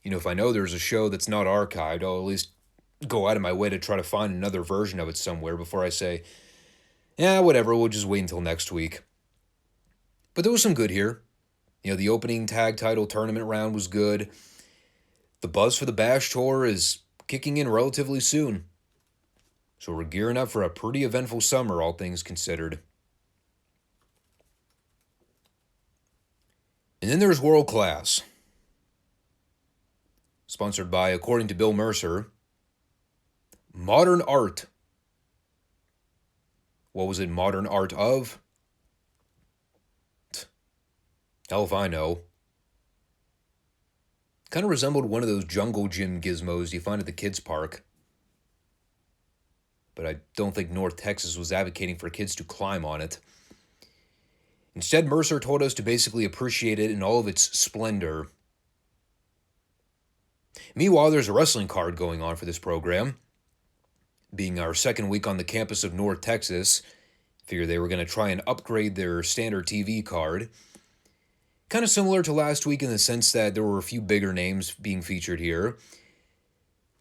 S1: You know, if I know there's a show that's not archived, I'll at least go out of my way to try to find another version of it somewhere before I say, yeah, whatever, we'll just wait until next week. But there was some good here. You know, the opening tag title tournament round was good. The buzz for the Bash Tour is kicking in relatively soon. So we're gearing up for a pretty eventful summer, all things considered. And then there's World Class. Sponsored by, according to Bill Mercer, Modern Art. What was it, Modern Art of? Hell if I know. Kind of resembled one of those jungle gym gizmos you find at the kids' park. But I don't think North Texas was advocating for kids to climb on it. Instead, Mercer told us to basically appreciate it in all of its splendor. Meanwhile, there's a wrestling card going on for this program. Being our second week on the campus of North Texas, figured they were going to try and upgrade their standard TV card. Kind of similar to last week in the sense that there were a few bigger names being featured here.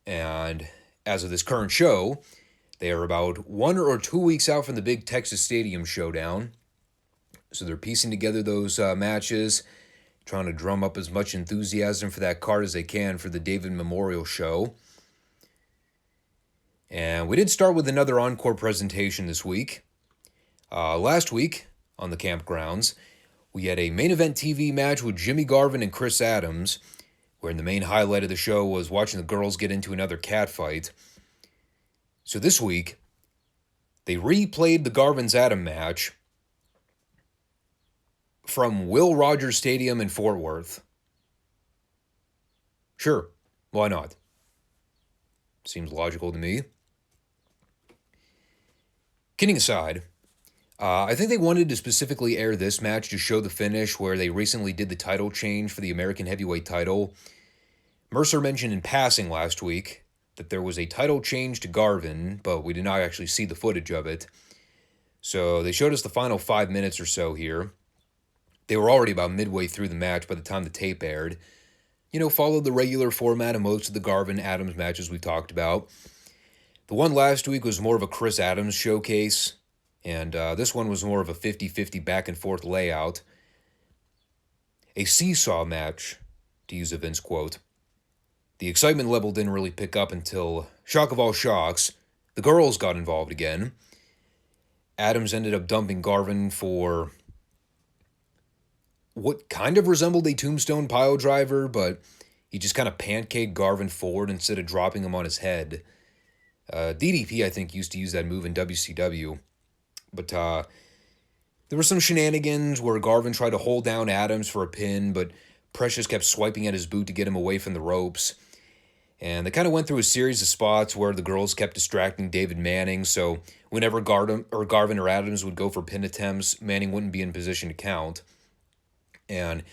S1: And as of this current show, they are about 1 or 2 weeks out from the big Texas Stadium showdown. So they're piecing together those matches, trying to drum up as much enthusiasm for that card as they can for the David Memorial Show. And we did start with another encore presentation this week. Last week, on the campgrounds, we had a main event TV match with Jimmy Garvin and Chris Adams, wherein the main highlight of the show was watching the girls get into another catfight. So this week, they replayed the Garvin's-Adam match from Will Rogers Stadium in Fort Worth. Sure, why not? Seems logical to me. Kidding aside, I think they wanted to specifically air this match to show the finish where they recently did the title change for the American Heavyweight title. Mercer mentioned in passing last week that there was a title change to Garvin, but we did not actually see the footage of it. So they showed us the final 5 minutes or so here. They were already about midway through the match by the time the tape aired. You know, followed the regular format of most of the Garvin-Adams matches we talked about. The one last week was more of a Chris Adams showcase, and this one was more of a 50-50 back-and-forth layout. A seesaw match, to use a Vince quote. The excitement level didn't really pick up until, shock of all shocks, the girls got involved again. Adams ended up dumping Garvin for what kind of resembled a tombstone pile driver, but he just kind of pancaked Garvin forward instead of dropping him on his head. DDP, I think, used to use that move in WCW. But there were some shenanigans where Garvin tried to hold down Adams for a pin, but Precious kept swiping at his boot to get him away from the ropes. And they kind of went through a series of spots where the girls kept distracting David Manning, so whenever Garvin or Adams would go for pin attempts, Manning wouldn't be in position to count. And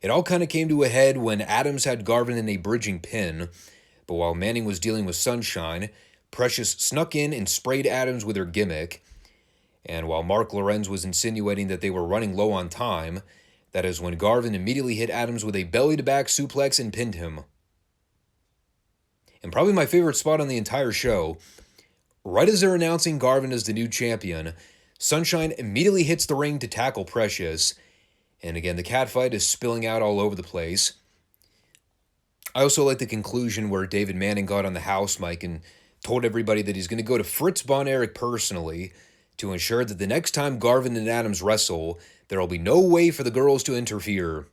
S1: it all kind of came to a head when Adams had Garvin in a bridging pin, But while Manning was dealing with Sunshine, Precious snuck in and sprayed Adams with her gimmick. And while Mark Lorenz was insinuating that they were running low on time, that is when Garvin immediately hit Adams with a belly-to-back suplex and pinned him. And probably my favorite spot on the entire show, right as they're announcing Garvin as the new champion, Sunshine immediately hits the ring to tackle Precious. And again, the catfight is spilling out all over the place. I also like the conclusion where David Manning got on the house mic and told everybody that he's going to go to Fritz Von Erich personally to ensure that the next time Garvin and Adams wrestle, there will be no way for the girls to interfere.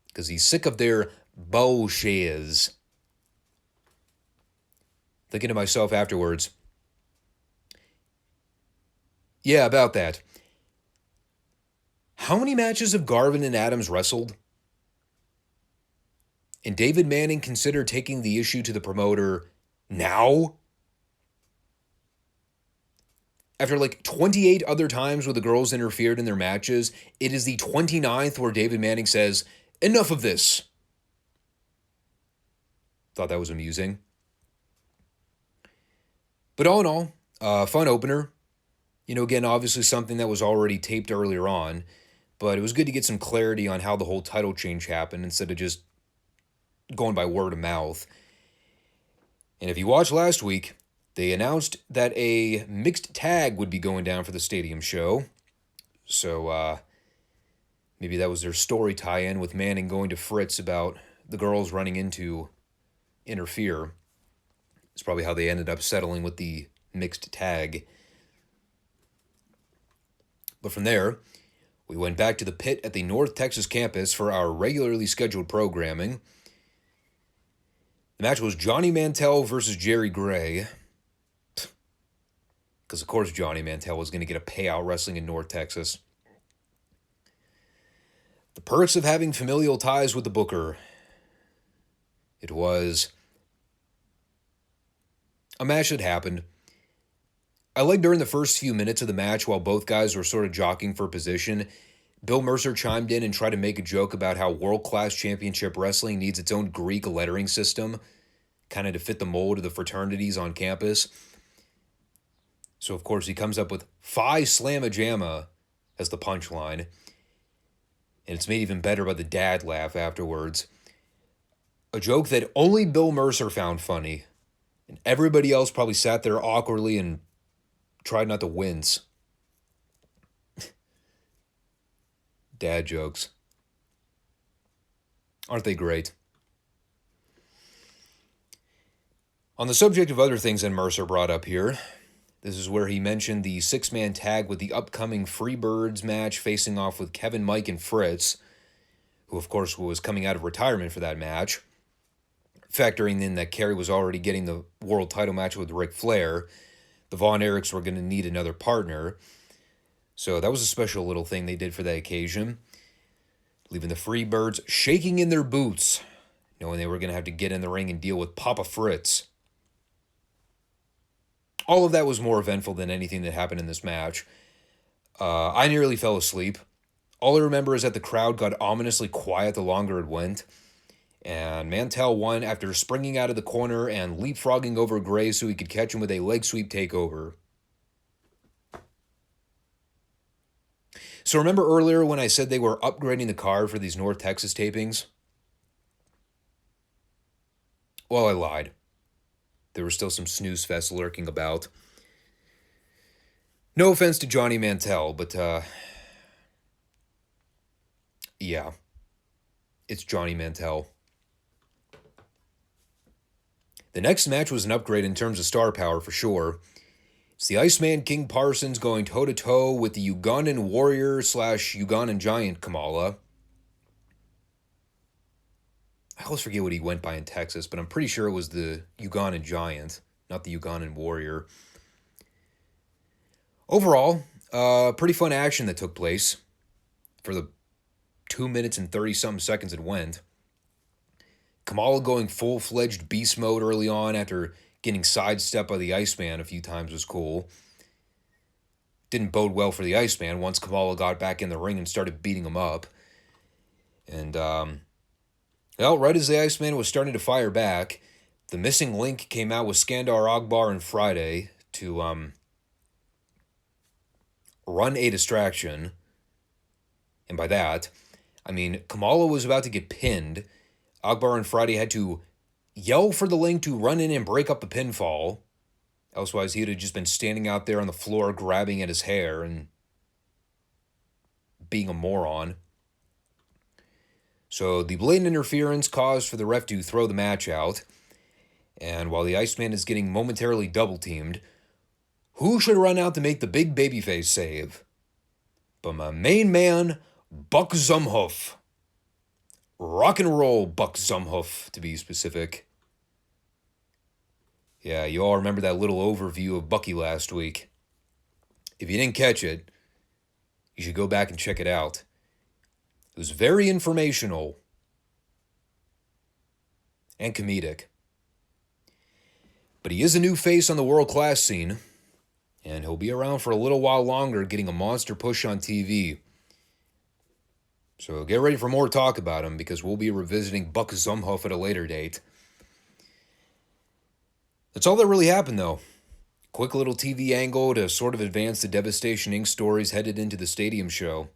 S1: Because he's sick of their bullshiz. Thinking to myself afterwards, yeah, about that. How many matches have Garvin and Adams wrestled? And David Manning considered taking the issue to the promoter now? After like 28 other times where the girls interfered in their matches, it is the 29th where David Manning says, enough of this. Thought that was amusing. But all in all, fun opener. You know, again, obviously something that was already taped earlier on, but it was good to get some clarity on how the whole title change happened instead of just going by word of mouth. And if you watched last week, they announced that a mixed tag would be going down for the stadium show. So maybe that was their story tie-in with Manning going to Fritz about the girls running into interfere. It's probably how they ended up settling with the mixed tag. But from there, we went back to the pit at the North Texas campus for our regularly scheduled programming. The match was Johnny Mantell versus Jerry Gray. Because, of course, Johnny Mantell was going to get a payout wrestling in North Texas. The perks of having familial ties with the booker. It was a match that happened. I liked during the first few minutes of the match while both guys were sort of jockeying for position, Bill Mercer chimed in and tried to make a joke about how world-class championship wrestling needs its own Greek lettering system, kind of to fit the mold of the fraternities on campus. So, of course, he comes up with Phi Slamma Jamma as the punchline. And it's made even better by the dad laugh afterwards. A joke that only Bill Mercer found funny. And everybody else probably sat there awkwardly and tried not to wince. Dad jokes. Aren't they great? On the subject of other things that Mercer brought up here, this is where he mentioned the six-man tag with the upcoming Freebirds match facing off with Kevin, Mike, and Fritz, who of course was coming out of retirement for that match. Factoring in that Kerry was already getting the world title match with Ric Flair, the Von Erichs were going to need another partner. So that was a special little thing they did for that occasion, leaving the Freebirds shaking in their boots, knowing they were going to have to get in the ring and deal with Papa Fritz. All of that was more eventful than anything that happened in this match. I nearly fell asleep. All I remember is that the crowd got ominously quiet the longer it went, and Mantell won after springing out of the corner and leapfrogging over Gray so he could catch him with a leg sweep takeover. So remember earlier when I said they were upgrading the card for these North Texas tapings? Well, I lied. There was still some snooze fest lurking about. No offense to Johnny Mantell, but yeah, it's Johnny Mantell. The next match was an upgrade in terms of star power for sure. It's the Iceman King Parsons going toe-to-toe with the Ugandan warrior / Ugandan giant Kamala. I always forget what he went by in Texas, but I'm pretty sure it was the Ugandan giant, not the Ugandan warrior. Overall, pretty fun action that took place for the 2 minutes and 30-something seconds it went. Kamala going full-fledged beast mode early on after getting sidestepped by the Iceman a few times was cool. Didn't bode well for the Iceman once Kamala got back in the ring and started beating him up. And, well, right as the Iceman was starting to fire back, The Missing Link came out with Skandar Akbar and Friday to run a distraction. And by that, I mean Kamala was about to get pinned. Akbar and Friday had to yell for the Link to run in and break up the pinfall. Elsewise, he would have just been standing out there on the floor grabbing at his hair and being a moron. So the blatant interference caused for the ref to throw the match out. And while the Iceman is getting momentarily double-teamed, who should run out to make the big babyface save? But my main man, Buck Zumhoff. Rock and roll Buck Zumhoff, to be specific. Yeah, you all remember that little overview of Bucky last week. If you didn't catch it, you should go back and check it out. It was very informational and comedic. But he is a new face on the world-class scene, and he'll be around for a little while longer, getting a monster push on TV. So get ready for more talk about him, because we'll be revisiting Buck Zumhoff at a later date. That's all that really happened, though. Quick little TV angle to sort of advance the Devastation Inc. stories headed into the stadium show.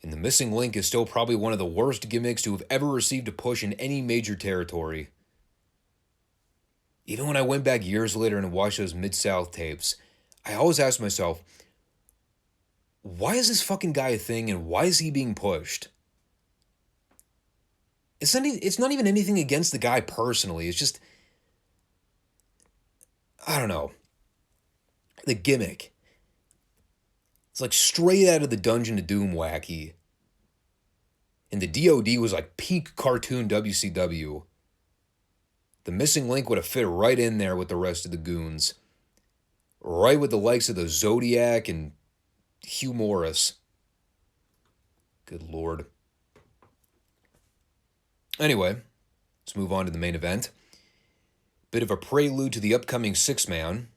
S1: And the Missing Link is still probably one of the worst gimmicks to have ever received a push in any major territory. Even when I went back years later and watched those Mid-South tapes, I always asked myself, why is this fucking guy a thing and why is he being pushed? It's not even anything against the guy personally. It's just, I don't know. The gimmick. It's like straight out of the Dungeon of Doom wacky. And the DOD was like peak cartoon WCW. The Missing Link would have fit right in there with the rest of the goons. Right with the likes of the Zodiac and Hugh Morris. Good Lord. Anyway, let's move on to the main event. Bit of a prelude to the upcoming six-man.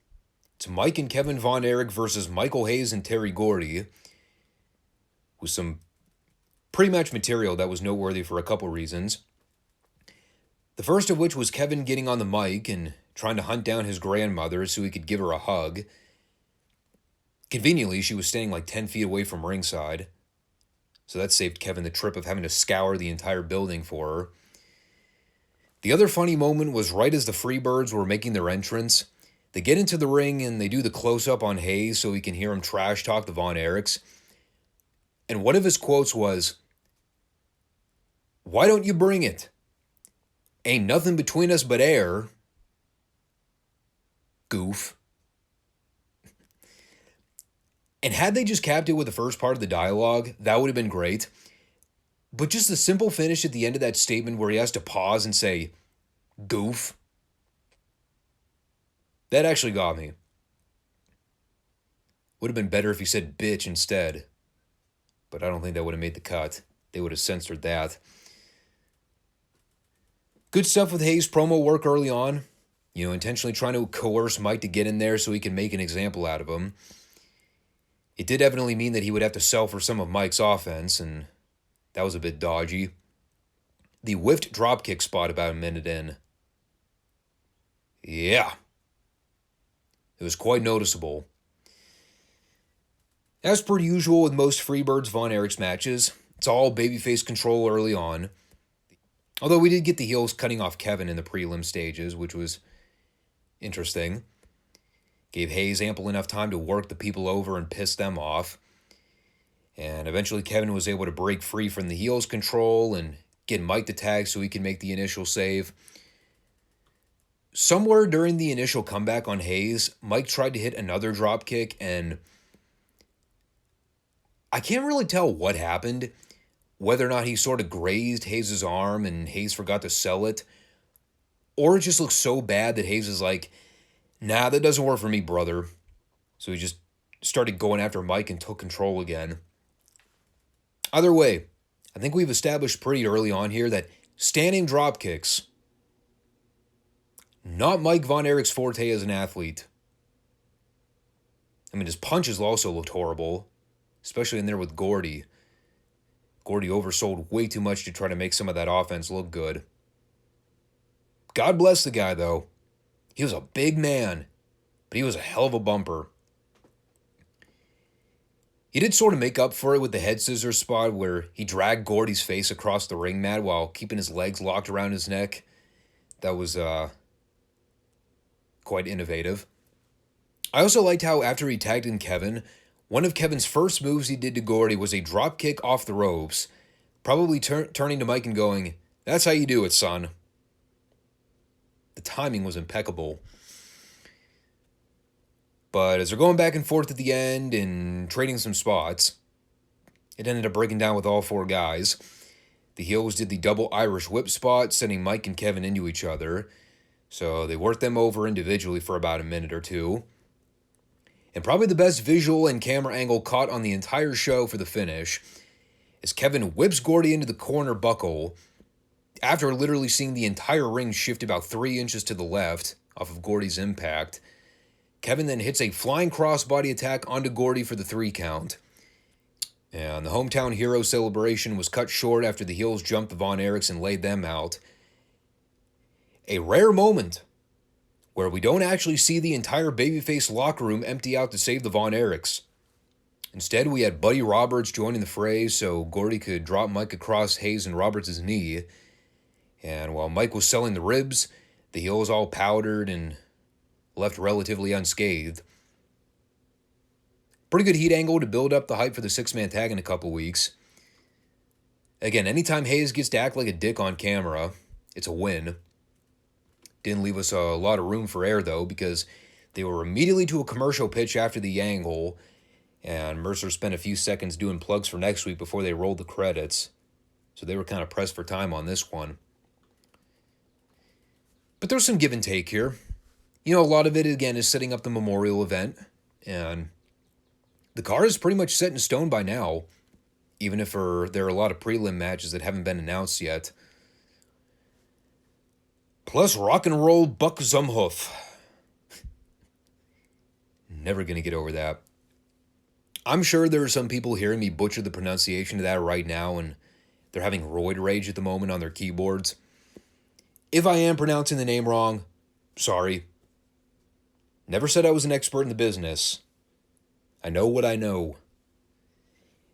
S1: It's Mike and Kevin Von Erich versus Michael Hayes and Terry Gordy. With some pre-match material that was noteworthy for a couple reasons. The first of which was Kevin getting on the mic and trying to hunt down his grandmother so he could give her a hug. Conveniently, she was standing like 10 feet away from ringside. So that saved Kevin the trip of having to scour the entire building for her. The other funny moment was right as the Freebirds were making their entrance. They get into the ring and they do the close-up on Hayes so he can hear him trash talk the Von Erichs. And one of his quotes was, "Why don't you bring it? Ain't nothing between us but air." Goof. And had they just capped it with the first part of the dialogue, that would have been great. But just the simple finish at the end of that statement where he has to pause and say, "Goof." That actually got me. Would have been better if he said bitch instead. But I don't think that would have made the cut. They would have censored that. Good stuff with Hayes' promo work early on. Intentionally trying to coerce Mike to get in there so he can make an example out of him. It did evidently mean that he would have to sell for some of Mike's offense, and that was a bit dodgy. The whiffed dropkick spot about a minute in. Yeah. It was quite noticeable. As per usual with most Freebirds Von Erichs matches, it's all babyface control early on. Although we did get the heels cutting off Kevin in the prelim stages, which was interesting. Gave Hayes ample enough time to work the people over and piss them off. And eventually Kevin was able to break free from the heels' control and get Mike to tag so he can make the initial save. Somewhere during the initial comeback on Hayes, Mike tried to hit another dropkick, and I can't really tell what happened. Whether or not he sort of grazed Hayes' arm and Hayes forgot to sell it, or it just looks so bad that Hayes is like, "Nah, that doesn't work for me, brother." So he just started going after Mike and took control again. Either way, I think we've established pretty early on here that standing drop kicks, not Mike Von Erich's forte as an athlete. I mean, his punches also looked horrible, especially in there with Gordy. Gordy oversold way too much to try to make some of that offense look good. God bless the guy, though. He was a big man, but he was a hell of a bumper. He did sort of make up for it with the head scissors spot where he dragged Gordy's face across the ring mat while keeping his legs locked around his neck. That was quite innovative. I also liked how after he tagged in Kevin, one of Kevin's first moves he did to Gordy was a drop kick off the ropes, probably turning to Mike and going, "That's how you do it, son." The timing was impeccable. But as they're going back and forth at the end and trading some spots, it ended up breaking down with all four guys. The heels did the double Irish whip spot, sending Mike and Kevin into each other. So they worked them over individually for about a minute or two. And probably the best visual and camera angle caught on the entire show for the finish is Kevin whips Gordy into the corner buckle after literally seeing the entire ring shift about 3 inches to the left off of Gordy's impact. Kevin then hits a flying crossbody attack onto Gordy for the 3 count. And the hometown hero celebration was cut short after the heels jumped the Von Erichs and laid them out. A rare moment where we don't actually see the entire babyface locker room empty out to save the Von Erichs. Instead, we had Buddy Roberts joining the fray so Gordy could drop Mike across Hayes and Roberts' knee. And while Mike was selling the ribs, the heels all powdered and left relatively unscathed. Pretty good heat angle to build up the hype for the 6-man tag in a couple weeks. Again, anytime Hayes gets to act like a dick on camera, it's a win. Didn't leave us a lot of room for error, though, because they were immediately to a commercial pitch after the angle, and Mercer spent a few seconds doing plugs for next week before they rolled the credits. So they were kind of pressed for time on this one. But there's some give and take here. A lot of it, again, is setting up the memorial event, and the card is pretty much set in stone by now, even if there are a lot of prelim matches that haven't been announced yet. Plus rock and roll Buck Zumhoff. Never going to get over that. I'm sure there are some people hearing me butcher the pronunciation of that right now, and they're having roid rage at the moment on their keyboards. If I am pronouncing the name wrong, sorry. Never said I was an expert in the business. I know what I know.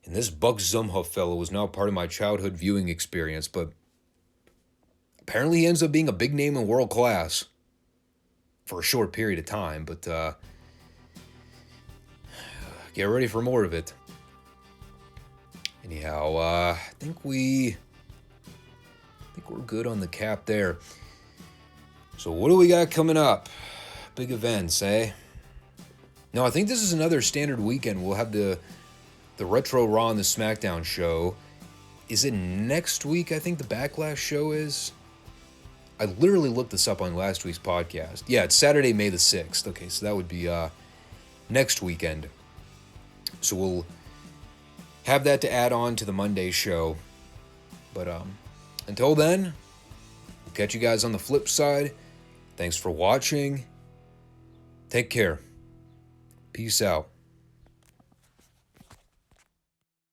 S1: And this Buck Zumhoff fellow was now part of my childhood viewing experience, but apparently he ends up being a big name in world class for a short period of time, but get ready for more of it. Anyhow, I think we're good on the cap there. So what do we got coming up? Big events, eh? No, I think this is another standard weekend. We'll have the Retro Raw and the SmackDown show. Is it next week? I think the Backlash show is. I literally looked this up on last week's podcast. Yeah, it's Saturday, May the 6th. Okay, so that would be next weekend. So we'll have that to add on to the Monday show. But until then, we'll catch you guys on the flip side. Thanks for watching. Take care. Peace out.